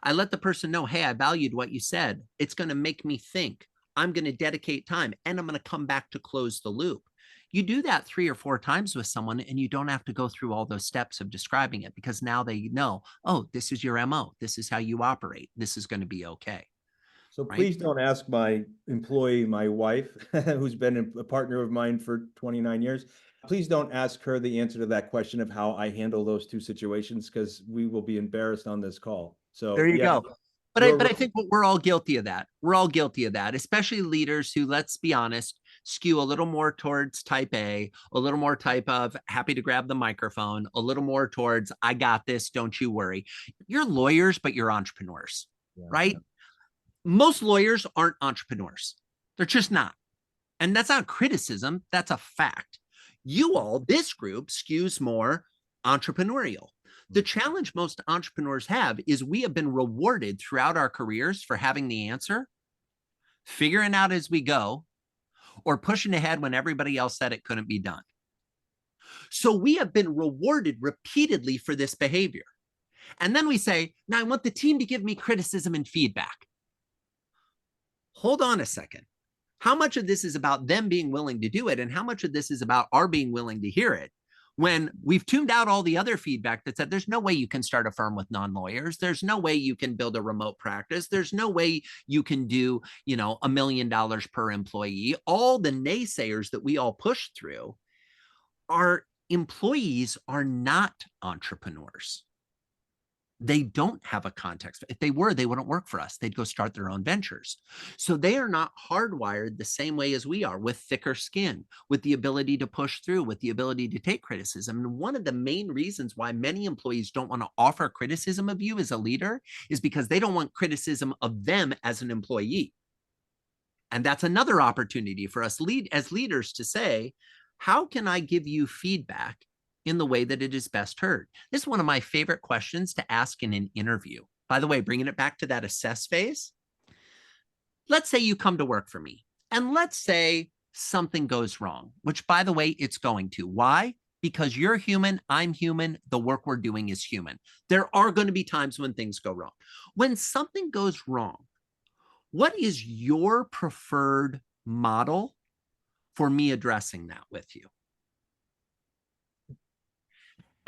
I let the person know, hey, I valued what you said. It's going to make me think. I'm going to dedicate time and I'm going to come back to close the loop. You do that 3 or 4 times with someone and you don't have to go through all those steps of describing it because now they know, oh, this is your MO. This is how you operate. This is going to be okay. So Right? please don't ask my employee, my wife, who's been a partner of mine for 29 years. Please don't ask her the answer to that question of how I handle those two situations because we will be embarrassed on this call. So there you yeah, go. But I think we're all guilty of that. We're all guilty of that, especially leaders who, let's be honest, skew a little more towards type A, a little more type of happy to grab the microphone, a little more towards I got this, don't you worry. You're lawyers, but you're entrepreneurs, right? Yeah. Most lawyers aren't entrepreneurs. They're just not. And that's not criticism, that's a fact. You all, this group, skews more entrepreneurial. The challenge most entrepreneurs have is we have been rewarded throughout our careers for having the answer, figuring out as we go, or pushing ahead when everybody else said it couldn't be done. So we have been rewarded repeatedly for this behavior. And then we say, now I want the team to give me criticism and feedback. Hold on a second. How much of this is about them being willing to do it? And how much of this is about our being willing to hear it? When we've tuned out all the other feedback that said, there's no way you can start a firm with non-lawyers. There's no way you can build a remote practice. There's no way you can do, $1 million per employee. All the naysayers that we all push through, our employees are not entrepreneurs. They don't have a context. If they were, they wouldn't work for us. They'd go start their own ventures. So they are not hardwired the same way as we are, with thicker skin, with the ability to push through, with the ability to take criticism. And one of the main reasons why many employees don't want to offer criticism of you as a leader is because they don't want criticism of them as an employee. And that's another opportunity for us as leaders to say, how can I give you feedback in the way that it is best heard? This is one of my favorite questions to ask in an interview. By the way, bringing it back to that assess phase, let's say you come to work for me and let's say something goes wrong, which by the way, it's going to. Why? Because you're human, I'm human, the work we're doing is human. There are going to be times when things go wrong. When something goes wrong, what is your preferred model for me addressing that with you?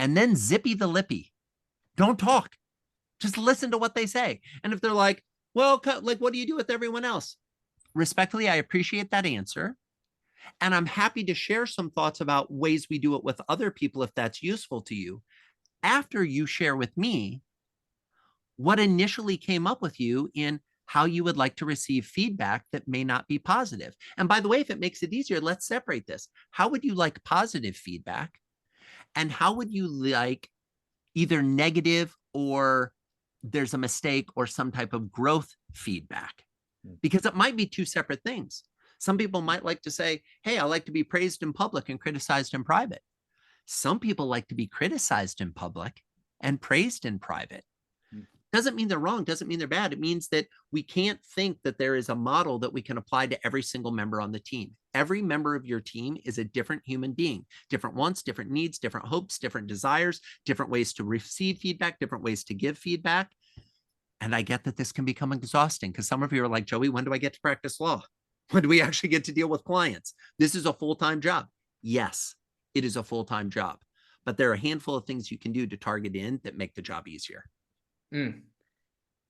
And then zippy the lippy. Don't talk. Just listen to what they say. And if they're like, well, like, what do you do with everyone else? Respectfully, I appreciate that answer. And I'm happy to share some thoughts about ways we do it with other people if that's useful to you. After you share with me what initially came up with you in how you would like to receive feedback that may not be positive. And by the way, if it makes it easier, let's separate this. How would you like positive feedback? And how would you like either negative or there's a mistake or some type of growth feedback? Because it might be two separate things. Some people might like to say, hey, I like to be praised in public and criticized in private. Some people like to be criticized in public and praised in private. Doesn't mean they're wrong, doesn't mean they're bad. It means that we can't think that there is a model that we can apply to every single member on the team. Every member of your team is a different human being, different wants, different needs, different hopes, different desires, different ways to receive feedback, different ways to give feedback. And I get that this can become exhausting because some of you are like, Joey, when do I get to practice law? When do we actually get to deal with clients? This is a full-time job. Yes, it is a full-time job, but there are a handful of things you can do to target in that make the job easier.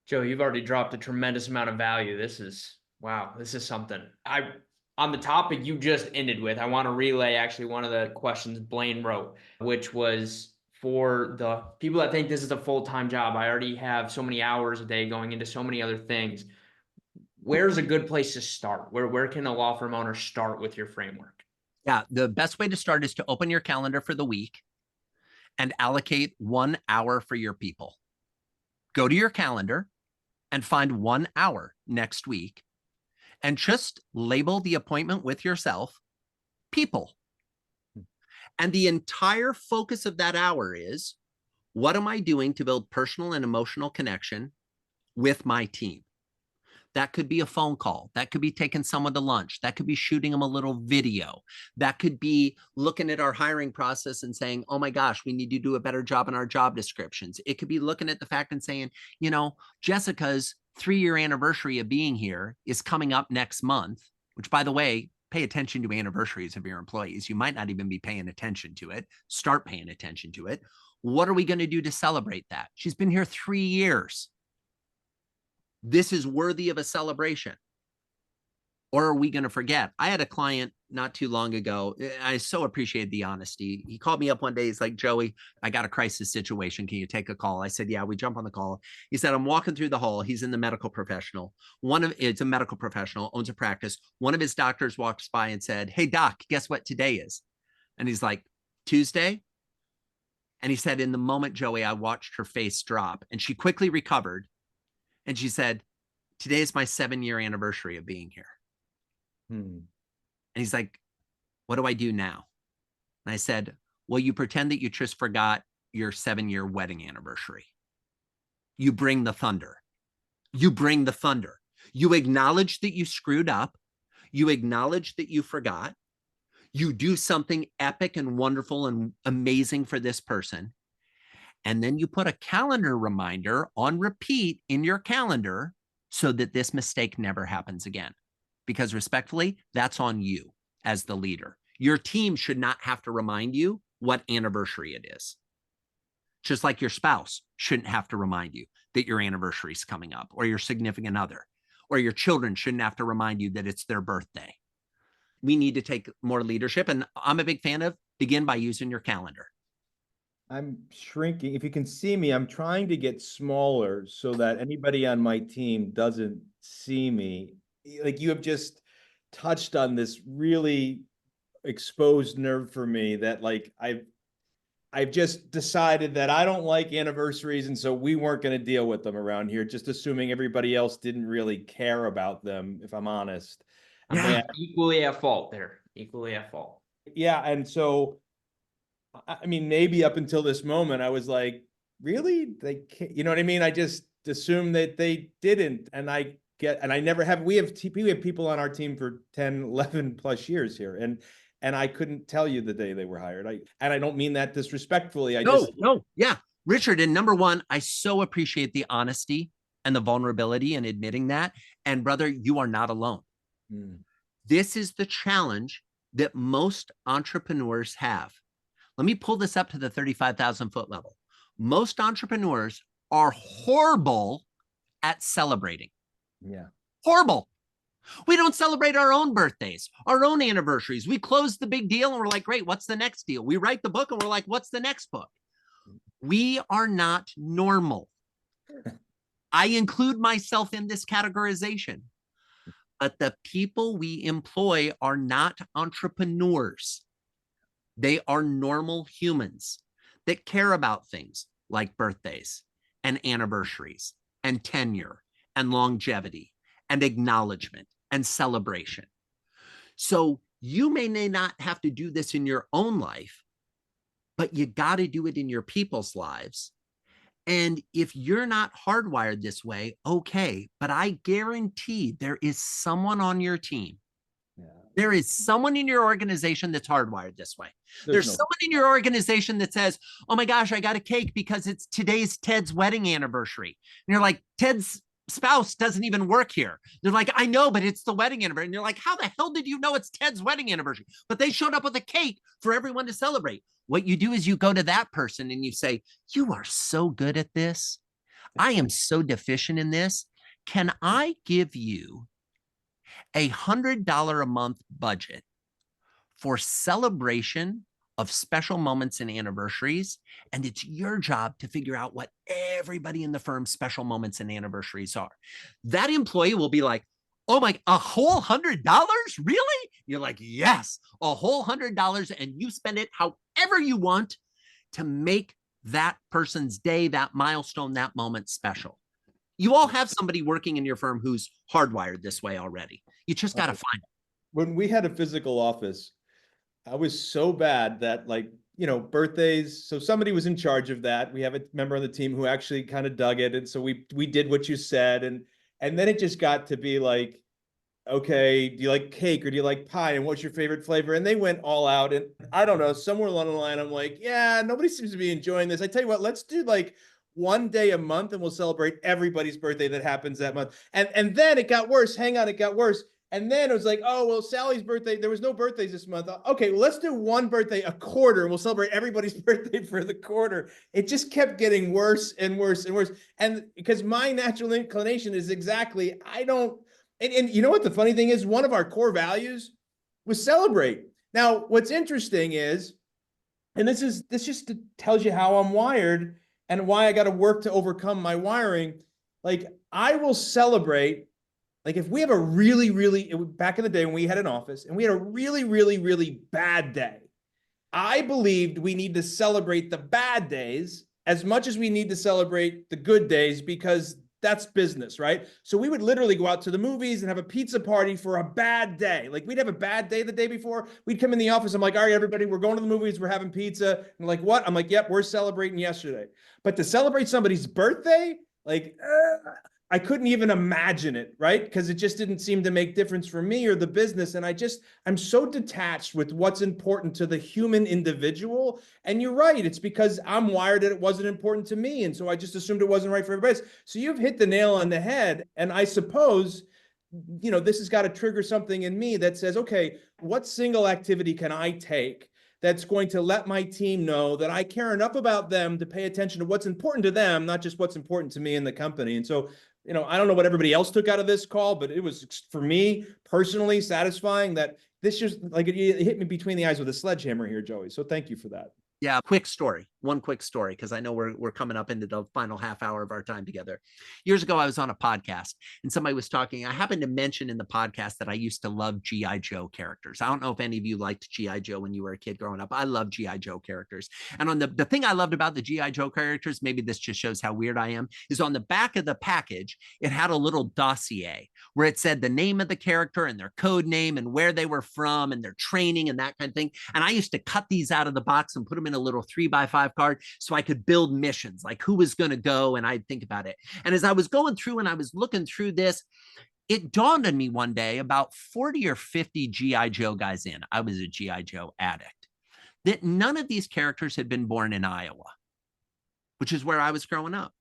Joe, you've already dropped a tremendous amount of value. This is, wow, this is something. I on the topic you just ended with, I want to relay actually one of the questions Blaine wrote, which was for the people that think this is a full-time job. I already have so many hours a day going into so many other things. Where's a good place to start? Where can a law firm owner start with your framework? Yeah, the best way to start is to open your calendar for the week and allocate 1 hour for your people. Go to your calendar and find 1 hour next week and just label the appointment with yourself people. And the entire focus of that hour is, what am I doing to build personal and emotional connection with my team? That could be a phone call. That could be taking someone to lunch. That could be shooting them a little video. That could be looking at our hiring process and saying, oh my gosh, we need to do a better job in our job descriptions. It could be looking at the fact and saying, you know, Jessica's 3-year anniversary of being here is coming up next month, which, by the way, pay attention to anniversaries of your employees. You might not even be paying attention to it. Start paying attention to it. What are we going to do to celebrate that? She's been here 3 years. This is worthy of a celebration. Or are we going to forget? I had a client not too long ago. I so appreciated the honesty. He called me up one day. He's like, Joey, I got a crisis situation. Can you take a call? I said, yeah. We jump on the call. He said, I'm walking through the hall. He's in the medical professional. It's a medical professional, owns a practice. One of his doctors walks by and said, hey, doc, guess what today is? And he's like, Tuesday? And he said, in the moment, Joey, I watched her face drop and she quickly recovered. And she said, today is my 7-year anniversary of being here. And he's like, what do I do now? And I said, well, you pretend that you just forgot your 7-year wedding anniversary. You bring the thunder. You bring the thunder. You acknowledge that you screwed up. You acknowledge that you forgot. You do something epic and wonderful and amazing for this person. And then you put a calendar reminder on repeat in your calendar so that this mistake never happens again. Because respectfully, that's on you as the leader. Your team should not have to remind you what anniversary it is. Just like your spouse shouldn't have to remind you that your anniversary is coming up, or your significant other, or your children shouldn't have to remind you that it's their birthday. We need to take more leadership. And I'm a big fan of begin by using your calendar. I'm shrinking. If you can see me, I'm trying to get smaller so that anybody on my team doesn't see me. Like, you have just touched on this really exposed nerve for me that, like, I've just decided that I don't like anniversaries, and so we weren't going to deal with them around here, just assuming everybody else didn't really care about them, if I'm honest. Yeah, equally at fault there. Equally at fault. Yeah, and so I mean, maybe up until this moment, I was like, really? They can't, you know what I mean? I just assumed that they didn't. And I never have, we have people on our team for 10, 11 plus years here. And I couldn't tell you the day they were hired. And I don't mean that disrespectfully. No. Yeah. Richard, and number one, I so appreciate the honesty and the vulnerability and admitting that. And brother, you are not alone. This is the challenge that most entrepreneurs have. Let me pull this up to the 35,000 foot level. Most entrepreneurs are horrible at celebrating. Yeah. Horrible. We don't celebrate our own birthdays, our own anniversaries. We close the big deal and we're like, great, what's the next deal? We write the book and we're like, what's the next book? We are not normal. I include myself in this categorization. But the people we employ are not entrepreneurs. They are normal humans that care about things like birthdays and anniversaries and tenure and longevity and acknowledgement and celebration. So you may not have to do this in your own life, but you got to do it in your people's lives. And if you're not hardwired this way, okay, but I guarantee there is someone on your team. There is someone in your organization that's hardwired this way. There's someone in your organization that says, oh my gosh, I got a cake because it's today's Ted's wedding anniversary. And you're like, Ted's spouse doesn't even work here. They're like, I know, but it's the wedding anniversary. And you're like, how the hell did you know it's Ted's wedding anniversary? But they showed up with a cake for everyone to celebrate. What you do is you go to that person and you say, you are so good at this. I am so deficient in this. Can I give you $100 a month budget for celebration of special moments and anniversaries. And it's your job to figure out what everybody in the firm's special moments and anniversaries are. That employee will be like, oh my, a whole $100? Really? You're like, yes, a whole $100, and you spend it however you want to make that person's day, that milestone, that moment special. You all have somebody working in your firm who's hardwired this way already. You just got to find it. When we had a physical office, I was so bad that, like, birthdays. So somebody was in charge of that. We have a member on the team who actually kind of dug it. And so we did what you said. And then it just got to be like, okay, do you like cake or do you like pie? And what's your favorite flavor? And they went all out. And I don't know, somewhere along the line, I'm like, yeah, nobody seems to be enjoying this. I tell you what, let's do like one day a month and we'll celebrate everybody's birthday that happens that month. And then it got worse. Hang on, it got worse. And then it was like, oh, well, Sally's birthday, there was no birthdays this month. Okay, well, let's do one birthday a quarter and we'll celebrate everybody's birthday for the quarter. It just kept getting worse and worse and worse. And because my natural inclination is exactly, and you know what the funny thing is? One of our core values was celebrate. Now, what's interesting is, and this just tells you how I'm wired and why I got to work to overcome my wiring. Like, I will celebrate. Like, if we have a back in the day when we had an office and we had a really bad day, I believed we need to celebrate the bad days as much as we need to celebrate the good days, because that's business, right? So we would literally go out to the movies and have a pizza party for a bad day. Like, we'd have a bad day the day before. We'd come in the office. I'm like, all right, everybody, we're going to the movies. We're having pizza. And like, what? I'm like, yep, we're celebrating yesterday. But to celebrate somebody's birthday, like, I couldn't even imagine it, right? Because it just didn't seem to make difference for me or the business. And I'm so detached with what's important to the human individual. And you're right. It's because I'm wired that it wasn't important to me. And so I just assumed it wasn't right for everybody else. So you've hit the nail on the head. And I suppose, this has got to trigger something in me that says, okay, what single activity can I take that's going to let my team know that I care enough about them to pay attention to what's important to them, not just what's important to me in the company. And so, I don't know what everybody else took out of this call, but it was, for me personally, satisfying that this just, like, it hit me between the eyes with a sledgehammer here, Joey. So thank you for that. Yeah, one quick story, because I know we're coming up into the final half hour of our time together. Years ago, I was on a podcast and somebody was talking. I happened to mention in the podcast that I used to love G.I. Joe characters. I don't know if any of you liked G.I. Joe when you were a kid growing up. I love G.I. Joe characters. And on the thing I loved about the G.I. Joe characters, maybe this just shows how weird I am, is on the back of the package, it had a little dossier where it said the name of the character and their code name and where they were from and their training and that kind of thing. And I used to cut these out of the box and put them in a little 3x5 card so I could build missions, like who was going to go, and I'd think about it. And as I was going through and I was looking through this, it dawned on me one day, about 40 or 50 G.I. Joe guys in, I was a G.I. Joe addict, that none of these characters had been born in Iowa, which is where I was growing up.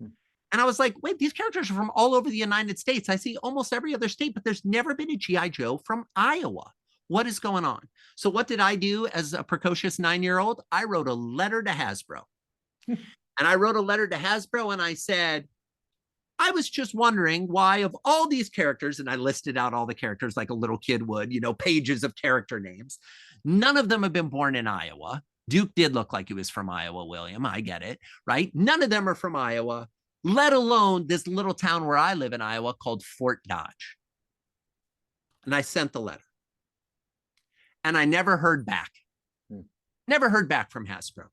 And I was like, wait, these characters are from all over the United States. I see almost every other state, but there's never been a G.I. Joe from Iowa. What is going on? So what did I do as a precocious 9-year-old? I wrote a letter to Hasbro. And I wrote a letter to Hasbro and I said, I was just wondering why, of all these characters, and I listed out all the characters like a little kid would, pages of character names. None of them have been born in Iowa. Duke did look like he was from Iowa, William. I get it, right? None of them are from Iowa, let alone this little town where I live in Iowa called Fort Dodge. And I sent the letter. And I never heard back. Never heard back from Hasbro.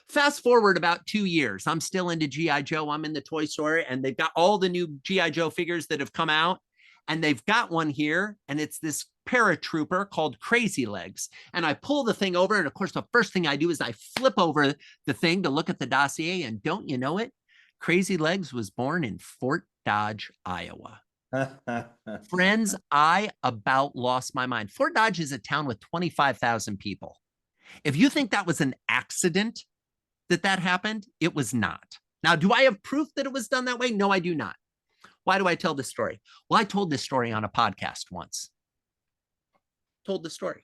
Fast forward about 2 years. I'm still into G.I. Joe. I'm in the toy store and they've got all the new G.I. Joe figures that have come out. And they've got one here. And it's this paratrooper called Crazy Legs. And I pull the thing over. And of course, the first thing I do is I flip over the thing to look at the dossier. And don't you know it? Crazy Legs was born in Fort Dodge, Iowa. Friends, I about lost my mind. Fort Dodge is a town with 25,000 people. If you think that was an accident that happened, it was not. Now, do I have proof that it was done that way? No, I do not. Why do I tell this story? Well, I told this story on a podcast once. Told the story.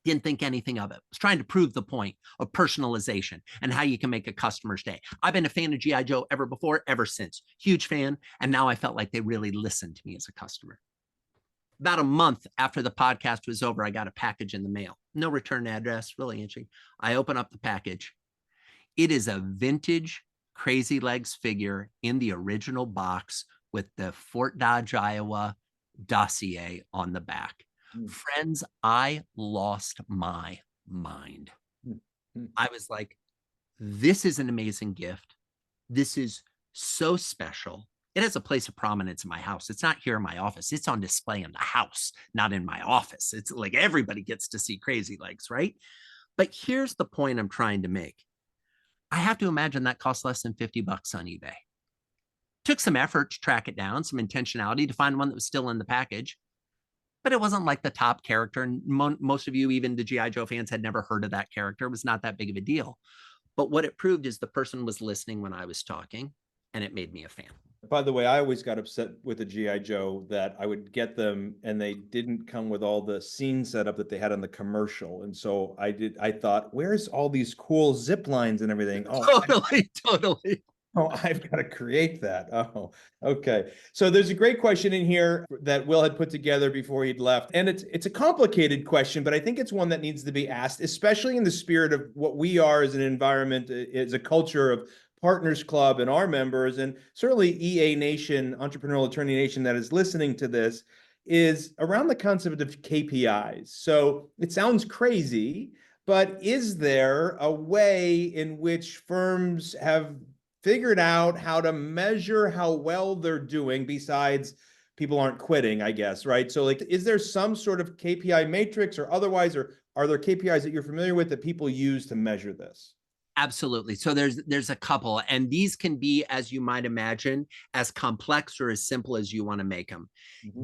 Didn't think anything of it. Was trying to prove the point of personalization and how you can make a customer's day. I've been a fan of G.I. Joe ever since. Huge fan. And now I felt like they really listened to me as a customer. About a month after the podcast was over, I got a package in the mail. No return address, really itchy. I open up the package. It is a vintage Crazy Legs figure in the original box with the Fort Dodge, Iowa dossier on the back. Friends, I lost my mind. I was like, this is an amazing gift. This is so special. It has a place of prominence in my house. It's not here in my office. It's on display in the house, not in my office. It's like everybody gets to see Crazy Legs, right? But here's the point I'm trying to make. I have to imagine that costs less than $50 on eBay. Took some effort to track it down, some intentionality to find one that was still in the package. But it wasn't like the top character. And most of you, even the G.I. Joe fans, had never heard of that character. It was not that big of a deal. But what it proved is the person was listening when I was talking, and it made me a fan. By the way, I always got upset with the G.I. Joe that I would get them and they didn't come with all the scene setup that they had on the commercial. And so I thought, where's all these cool zip lines and everything? Oh, Totally. Oh, I've got to create that. Oh, okay. So there's a great question in here that Will had put together before he'd left. And it's a complicated question, but I think it's one that needs to be asked, especially in the spirit of what we are as an environment, as a culture of Partners Club and our members, and certainly EA Nation, Entrepreneurial Attorney Nation that is listening to this, is around the concept of KPIs. So it sounds crazy, but is there a way in which firms have figured out how to measure how well they're doing besides people aren't quitting, I guess, right? So like, is there some sort of KPI matrix or otherwise, or are there KPIs that you're familiar with that people use to measure this? Absolutely. So there's a couple, and these can be, as you might imagine, as complex or as simple as you want to make them.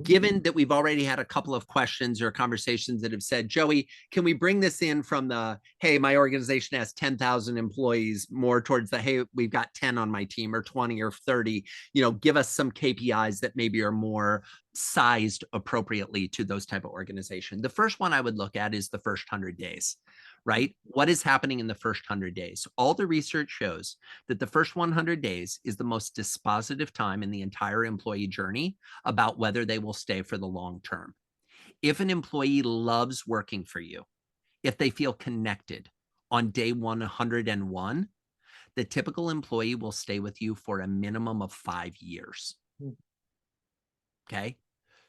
Given that we've already had a couple of questions or conversations that have said, Joey, can we bring this in from the, hey, my organization has 10,000 employees, more towards the, hey, we've got 10 on my team or 20 or 30, give us some KPIs that maybe are more sized appropriately to those type of organization. The first one I would look at is the first 100 days. Right? What is happening in the first 100 days? All the research shows that the first 100 days is the most dispositive time in the entire employee journey about whether they will stay for the long term. If an employee loves working for you, if they feel connected on day 101, the typical employee will stay with you for a minimum of 5 years. Okay?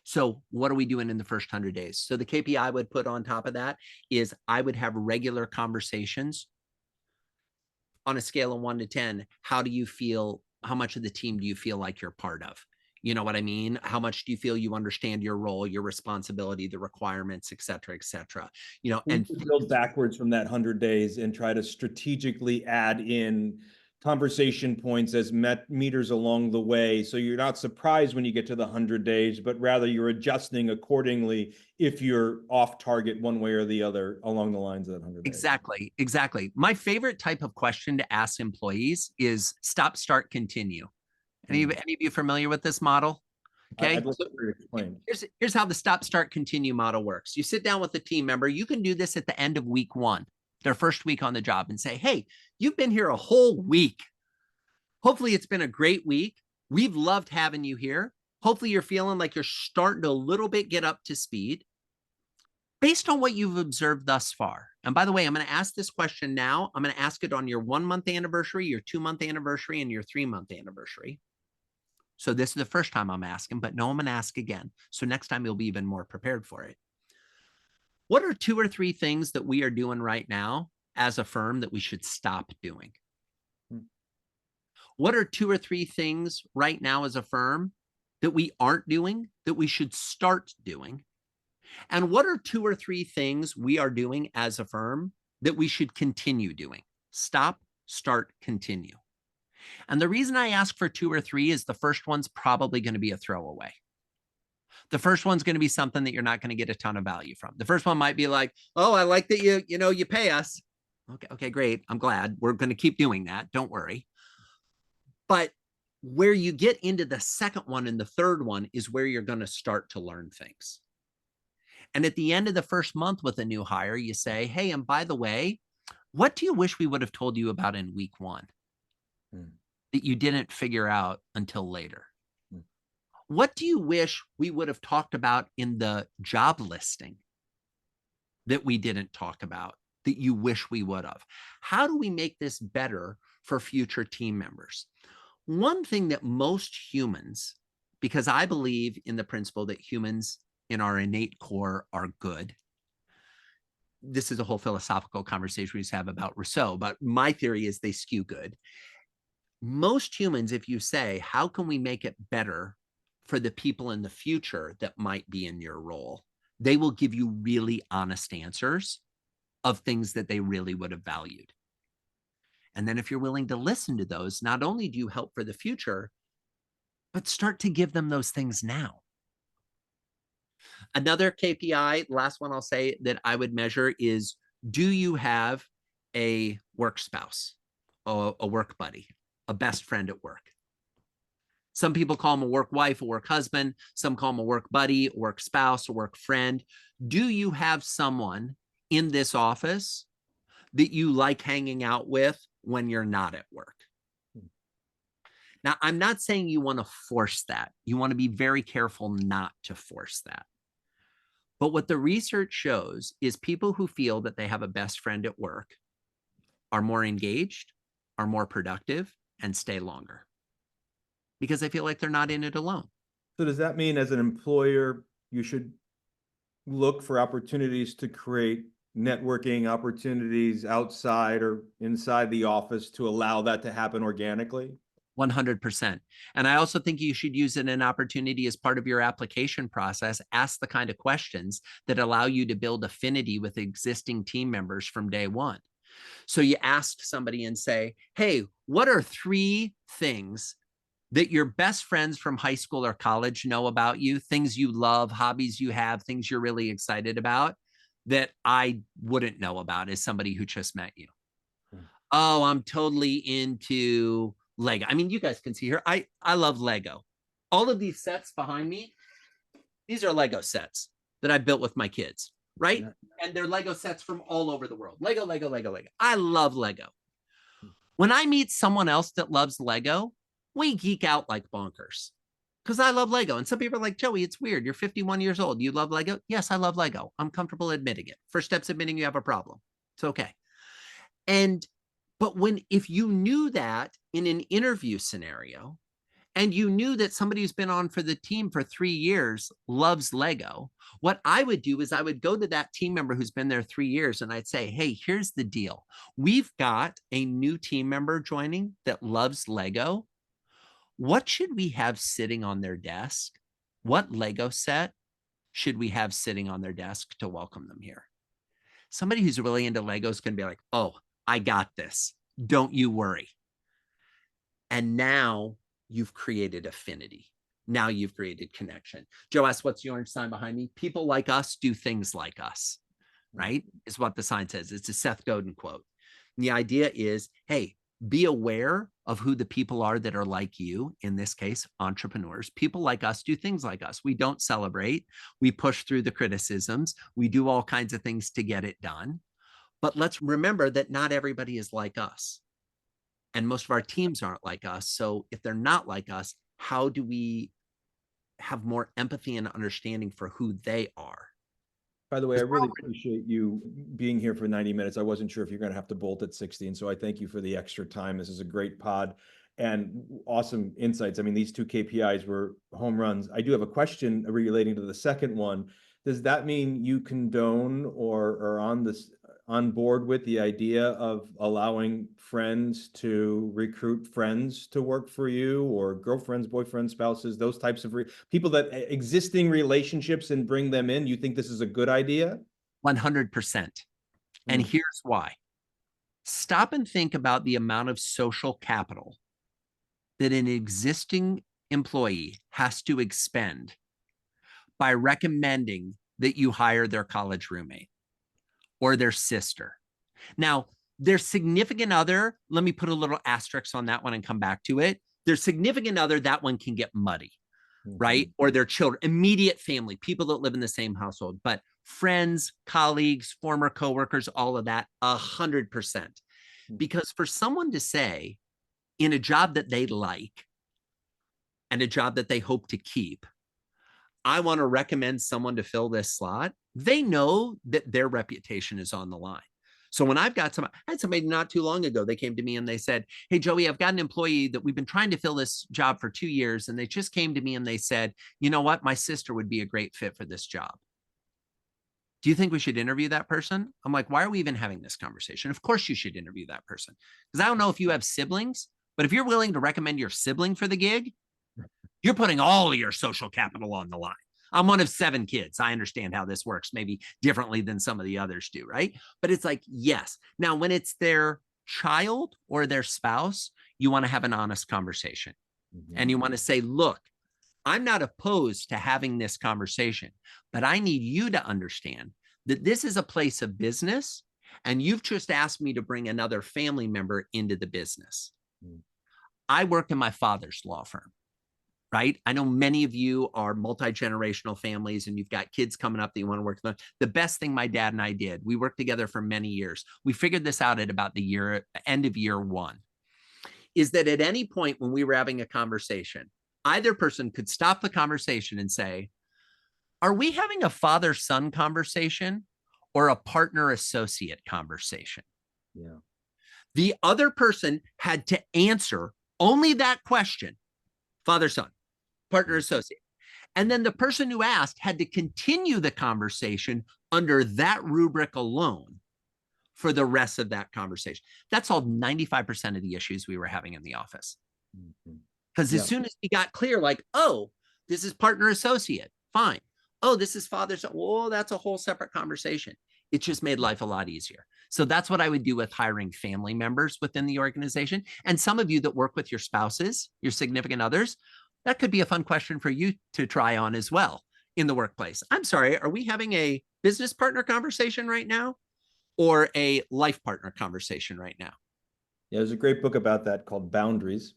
So what are we doing in the first 100 days? So the KPI I would put on top of that is I would have regular conversations on a scale of 1 to 10. How do you feel? How much of the team do you feel like you're part of? You know what I mean? How much do you feel you understand your role, your responsibility, the requirements, et cetera, et cetera? And build backwards from that 100 days and try to strategically add in conversation points as meters along the way. So you're not surprised when you get to the 100 days, but rather you're adjusting accordingly if you're off target one way or the other along the lines of that 100 days. Exactly. My favorite type of question to ask employees is stop, start, continue. Any of you familiar with this model? Okay. I'd love to explain. Here's how the stop, start, continue model works. You sit down with a team member. You can do this at the end of week 1, their first week on the job, and say, hey, you've been here a whole week. Hopefully it's been a great week. We've loved having you here. Hopefully you're feeling like you're starting to a little bit get up to speed based on what you've observed thus far. And by the way, I'm going to ask this question now. I'm going to ask it on your 1-month anniversary, your 2-month anniversary, and your 3-month anniversary. So this is the first time I'm asking, but no, I'm going to ask again. So next time you'll be even more prepared for it. What are 2 or 3 things that we are doing right now as a firm that we should stop doing? What are 2 or 3 things right now as a firm that we aren't doing that we should start doing? And what are 2 or 3 things we are doing as a firm that we should continue doing? Stop, start, continue. And the reason I ask for 2 or 3 is the first one's probably going to be a throwaway. The first one's going to be something that you're not going to get a ton of value from. The first one might be like, oh, I like that you pay us. Okay, great. I'm glad. We're going to keep doing that. Don't worry. But where you get into the second one and the third one is where you're going to start to learn things. And at the end of the first month with a new hire, you say, hey, and by the way, what do you wish we would have told you about in week 1 that you didn't figure out until later? What do you wish we would have talked about in the job listing that we didn't talk about that you wish we would have? How do we make this better for future team members? One thing that most humans, because I believe in the principle that humans in our innate core are good. This is a whole philosophical conversation we just have about Rousseau, but my theory is they skew good. Most humans, if you say, how can we make it better for the people in the future that might be in your role, they will give you really honest answers of things that they really would have valued. And then if you're willing to listen to those, not only do you help for the future, but start to give them those things now. Another KPI, last one I'll say that I would measure is, do you have a work spouse, a work buddy, a best friend at work? Some people call them a work wife, a work husband. Some call them a work buddy, a work spouse, a work friend. Do you have someone in this office that you like hanging out with when you're not at work? Now, I'm not saying you want to force that. You want to be very careful not to force that. But what the research shows is people who feel that they have a best friend at work are more engaged, are more productive, and stay longer because they feel like they're not in it alone. So does that mean as an employer, you should look for opportunities to create networking opportunities outside or inside the office to allow that to happen organically? 100%. And I also think you should use it an opportunity as part of your application process. Ask the kind of questions that allow you to build affinity with existing team members from day one. So you ask somebody and say, hey, what are 3 things that your best friends from high school or college know about you, things you love, hobbies you have, things you're really excited about that I wouldn't know about as somebody who just met you? Oh, I'm totally into Lego. I mean, you guys can see here, I love Lego. All of these sets behind me, these are Lego sets that I built with my kids, right? Yeah. And they're Lego sets from all over the world. Lego, Lego, Lego, Lego. I love Lego. When I meet someone else that loves Lego, we geek out like bonkers because I love Lego. And some people are like, Joey, it's weird. You're 51 years old. You love Lego? Yes, I love Lego. I'm comfortable admitting it. First step's admitting you have a problem. It's okay. But if you knew that in an interview scenario, and you knew that somebody who's been on for the team for 3 years loves Lego, what I would do is I would go to that team member who's been there 3 years and I'd say, hey, here's the deal. We've got a new team member joining that loves Lego. What should we have sitting on their desk? What Lego set should we have sitting on their desk to welcome them here? Somebody who's really into Legos can be like, oh, I got this. Don't you worry. And now you've created affinity. Now you've created connection. Joe asked, what's the orange sign behind me? People like us do things like us, right? Is what the sign says. It's a Seth Godin quote. And the idea is, hey, be aware of who the people are that are like you, in this case, entrepreneurs. People like us do things like us. We don't celebrate. We push through the criticisms. We do all kinds of things to get it done. But let's remember that not everybody is like us. And most of our teams aren't like us. So if they're not like us, how do we have more empathy and understanding for who they are? By the way, I really appreciate you being here for 90 minutes. I wasn't sure if you're going to have to bolt at 60. And so I thank you for the extra time. This is a great pod and awesome insights. I mean, these 2 KPIs were home runs. I do have a question relating to the second one. Does that mean you condone or are on board with the idea of allowing friends to recruit friends to work for you, or girlfriends, boyfriends, spouses, those types of people that existing relationships, and bring them in? You think this is a good idea? 100%. And here's why. Stop and think about the amount of social capital that an existing employee has to expend by recommending that you hire their college roommate or their sister. Now, their significant other, let me put a little asterisk on that one and come back to it. Their significant other, that one can get muddy. right? Or their children, immediate family, people that live in the same household, but friends, colleagues, former coworkers, all of that, 100%. Because for someone to say in a job that they like and a job that they hope to keep, I want to recommend someone to fill this slot, they know that their reputation is on the line. So when I had somebody not too long ago, they came to me and they said, hey, Joey, I've got an employee that we've been trying to fill this job for 2 years. And they just came to me and they said, you know what? My sister would be a great fit for this job. Do you think we should interview that person? I'm like, why are we even having this conversation? Of course you should interview that person. Because I don't know if you have siblings, but if you're willing to recommend your sibling for the gig, you're putting all of your social capital on the line. I'm one of 7 kids. I understand how this works, maybe differently than some of the others do, right? But it's like, yes. Now, when it's their child or their spouse, you want to have an honest conversation. And you want to say, look, I'm not opposed to having this conversation, but I need you to understand that this is a place of business, and you've just asked me to bring another family member into the business. I work in my father's law firm. Right? I know many of you are multi-generational families and you've got kids coming up that you want to work with them. The best thing my dad and I did, we worked together for many years. We figured this out at about the end of year 1, is that at any point when we were having a conversation, either person could stop the conversation and say, are we having a father-son conversation or a partner-associate conversation? Yeah. The other person had to answer only that question, father-son, partner associate. And then the person who asked had to continue the conversation under that rubric alone for the rest of that conversation. That solved 95% of the issues we were having in the office. Because as soon as we got clear, like, oh, this is partner associate, fine. Oh, this is father-son. Well, that's a whole separate conversation. It just made life a lot easier. So that's what I would do with hiring family members within the organization. And some of you that work with your spouses, your significant others, that could be a fun question for you to try on as well in the workplace. I'm sorry, are we having a business partner conversation right now or a life partner conversation right now? Yeah, there's a great book about that called Boundaries,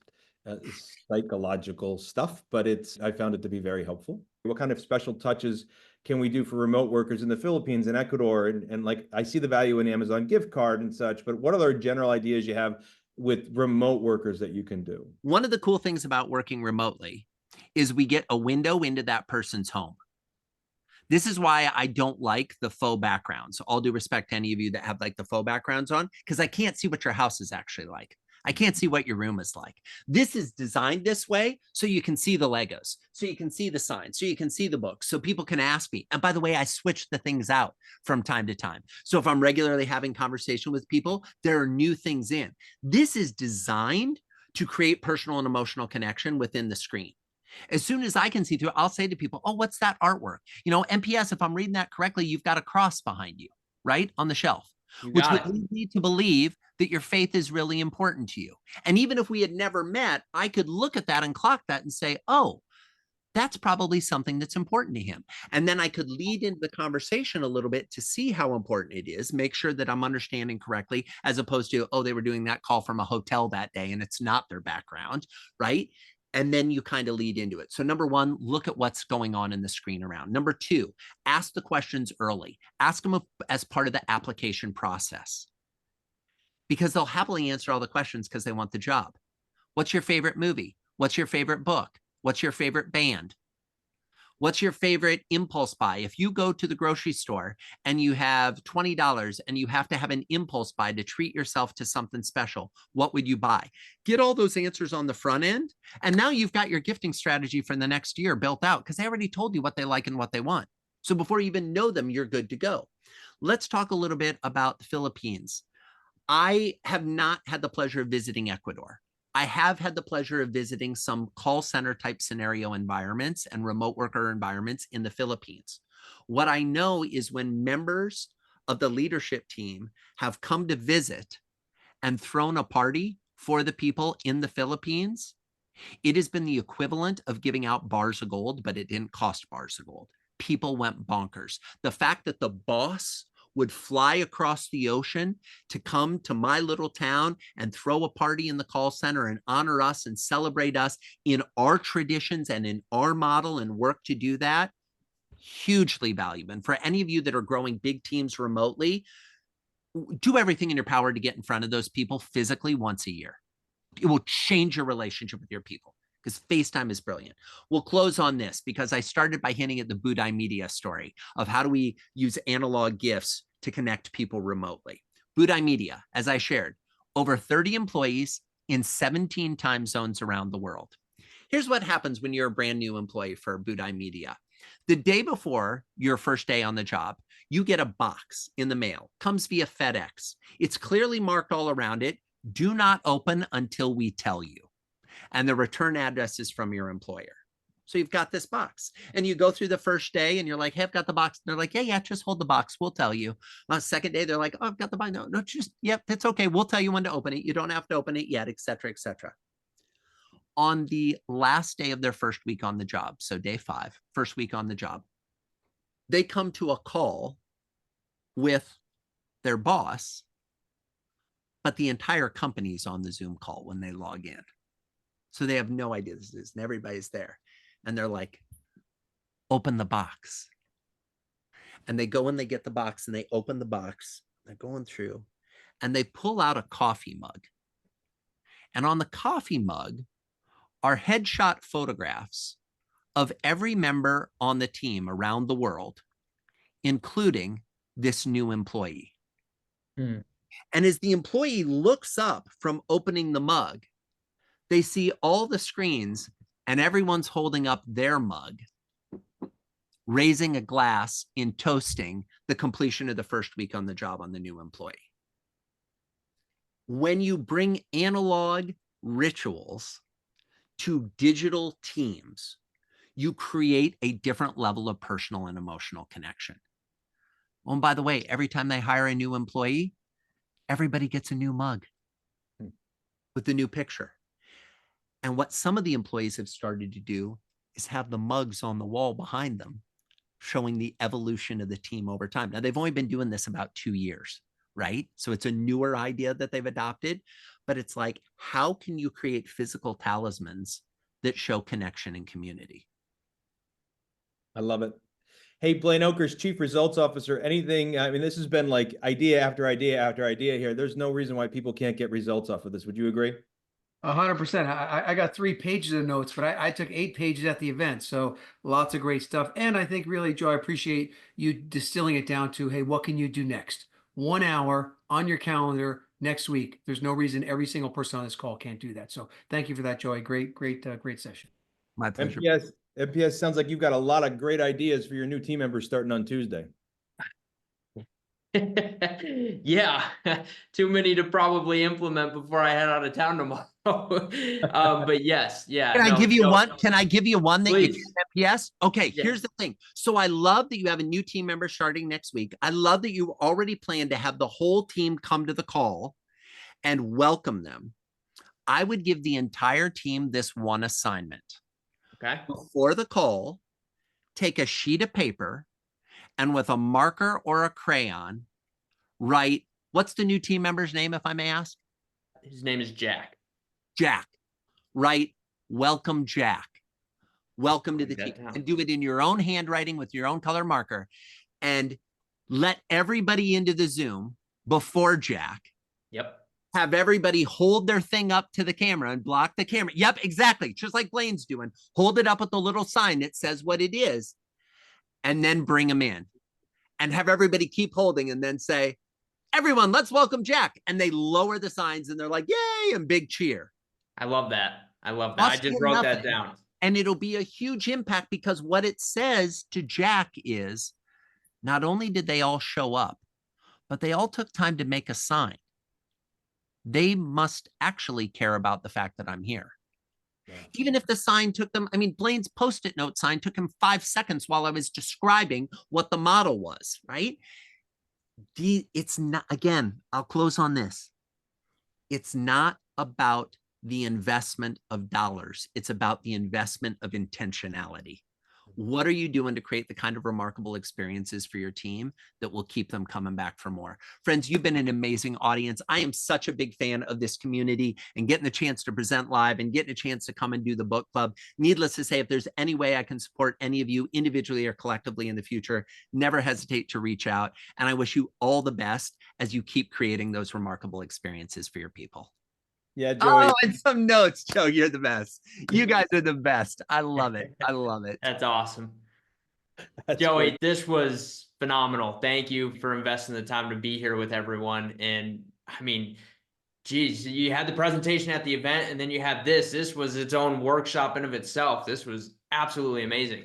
psychological stuff, but I found it to be very helpful. What kind of special touches can we do for remote workers in the Philippines and Ecuador? And like, I see the value in Amazon gift card and such, but what other general ideas you have with remote workers that you can do? One of the cool things about working remotely is we get a window into that person's home. This is why I don't like the faux backgrounds. All due respect to any of you that have like the faux backgrounds on, because I can't see what your house is actually like. I can't see what your room is like. This is designed this way so you can see the Legos, so you can see the signs, so you can see the books, so people can ask me. And by the way, I switch the things out from time to time. So if I'm regularly having conversation with people, there are new things in. This is designed to create personal and emotional connection within the screen. As soon as I can see through, I'll say to people, oh, what's that artwork? You know, NPS, if I'm reading that correctly, you've got a cross behind you, right? On the shelf, which would lead me to believe that your faith is really important to you. And even if we had never met, I could look at that and clock that and say, oh, that's probably something that's important to him. And then I could lead into the conversation a little bit to see how important it is, make sure that I'm understanding correctly, as opposed to, oh, they were doing that call from a hotel that day and it's not their background, right? And then you kind of lead into it. So number 1, look at what's going on in the screen around. Number 2, ask the questions early. Ask them as part of the application process, because they'll happily answer all the questions because they want the job. What's your favorite movie? What's your favorite book? What's your favorite band? What's your favorite impulse buy? If you go to the grocery store and you have $20 and you have to have an impulse buy to treat yourself to something special, what would you buy? Get all those answers on the front end. And now you've got your gifting strategy for the next year built out because they already told you what they like and what they want. So before you even know them, you're good to go. Let's talk a little bit about the Philippines. I have not had the pleasure of visiting Ecuador. I have had the pleasure of visiting some call center type scenario environments and remote worker environments in the Philippines. What I know is when members of the leadership team have come to visit and thrown a party for the people in the Philippines, it has been the equivalent of giving out bars of gold, but it didn't cost bars of gold. People went bonkers. The fact that the boss would fly across the ocean to come to my little town and throw a party in the call center and honor us and celebrate us in our traditions and in our model and work to do that, hugely valuable. And for any of you that are growing big teams remotely, do everything in your power to get in front of those people physically once a year. It will change your relationship with your people, because FaceTime is brilliant. We'll close on this because I started by hinting at the Budai Media story of how do we use analog gifts to connect people remotely. Budai Media, as I shared, over 30 employees in 17 time zones around the world. Here's what happens when you're a brand new employee for Budai Media. The day before your first day on the job, you get a box in the mail, comes via FedEx. It's clearly marked all around it, do not open until we tell you. And the return address is from your employer. So you've got this box and you go through the first day and you're like, hey, I've got the box. And they're like, yeah, just hold the box. We'll tell you. On the second day, they're like, oh, I've got the box. No, just, yep, that's okay. We'll tell you when to open it. You don't have to open it yet, et cetera, et cetera. On the last day of their first week on the job, so day 5, first week on the job, they come to a call with their boss, but the entire company is on the Zoom call when they log in. So they have no idea this is, and everybody's there. And they're like, open the box. And they go and they get the box and they open the box. They're going through and they pull out a coffee mug. And on the coffee mug are headshot photographs of every member on the team around the world, including this new employee. And as the employee looks up from opening the mug, they see all the screens and everyone's holding up their mug, raising a glass in toasting the completion of the first week on the job on the new employee. When you bring analog rituals to digital teams, you create a different level of personal and emotional connection. Oh, and by the way, every time they hire a new employee, everybody gets a new mug with the new picture. And what some of the employees have started to do is have the mugs on the wall behind them, showing the evolution of the team over time. Now, they've only been doing this about 2 years, right? So it's a newer idea that they've adopted, but it's like, how can you create physical talismans that show connection and community? I love it. Hey, Blaine Oakers, Chief Results Officer, anything, I mean, this has been like idea after idea after idea here. There's no reason why people can't get results off of this. Would you agree? 100%. I got 3 pages of notes, but I took 8 pages at the event. So lots of great stuff. And I think really, Joe, I appreciate you distilling it down to, hey, what can you do next? 1 hour on your calendar next week. There's no reason every single person on this call can't do that. So thank you for that, Joey. Great session. My pleasure. MPS sounds like you've got a lot of great ideas for your new team members starting on Tuesday. Yeah, too many to probably implement before I head out of town tomorrow. But yes, yeah. Can I give you one? Can I give you one that Please. you can? Yes. Okay. Yeah. Here's the thing. So I love that you have a new team member starting next week. I love that you already planned to have the whole team come to the call and welcome them. I would give the entire team this one assignment. Okay. Before the call, take a sheet of paper and with a marker or a crayon, write, what's the new team member's name, if I may ask? His name is Jack. Jack. Write, welcome, Jack. Welcome to the team. And do it in your own handwriting with your own color marker. And let everybody into the Zoom before Jack. Yep. Have everybody hold their thing up to the camera and block the camera. Yep, exactly. Just like Blaine's doing. Hold it up with the little sign that says what it is. And then bring them in. And have everybody keep holding and then say, everyone, let's welcome Jack. And they lower the signs and they're like, yay, and big cheer. I love that. I love that. I just wrote that down. And it'll be a huge impact because what it says to Jack is not only did they all show up, but they all took time to make a sign. They must actually care about the fact that I'm here. Yeah. Even if the sign took them, I mean, Blaine's Post-it note sign took him 5 seconds while I was describing what the model was, right? It's not, again, I'll close on this. It's not about the investment of dollars. It's about the investment of intentionality. What are you doing to create the kind of remarkable experiences for your team that will keep them coming back for more? Friends, you've been an amazing audience. I am such a big fan of this community and getting the chance to present live and getting a chance to come and do the book club. Needless to say, if there's any way I can support any of you individually or collectively in the future, never hesitate to reach out. And I wish you all the best as you keep creating those remarkable experiences for your people. Yeah, Joey. Oh, and some notes, Joe. You're the best. You guys are the best. I love it. I love it. That's awesome. That's Joey, great. this was phenomenal. Thank you for investing the time to be here with everyone. And I mean, geez, you had the presentation at the event and then you had this. This was its own workshop in of itself. This was absolutely amazing.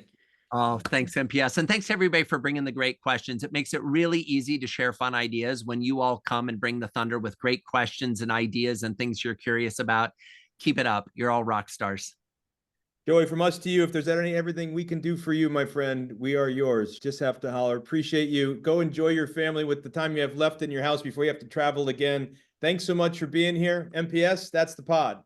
Oh, thanks, MPS. And thanks everybody for bringing the great questions. It makes it really easy to share fun ideas when you all come and bring the thunder with great questions and ideas and things you're curious about. Keep it up. You're all rock stars. Joey, from us to you, if there's everything we can do for you, my friend, we are yours. Just have to holler. Appreciate you. Go enjoy your family with the time you have left in your house before you have to travel again. Thanks so much for being here. MPS, that's the pod.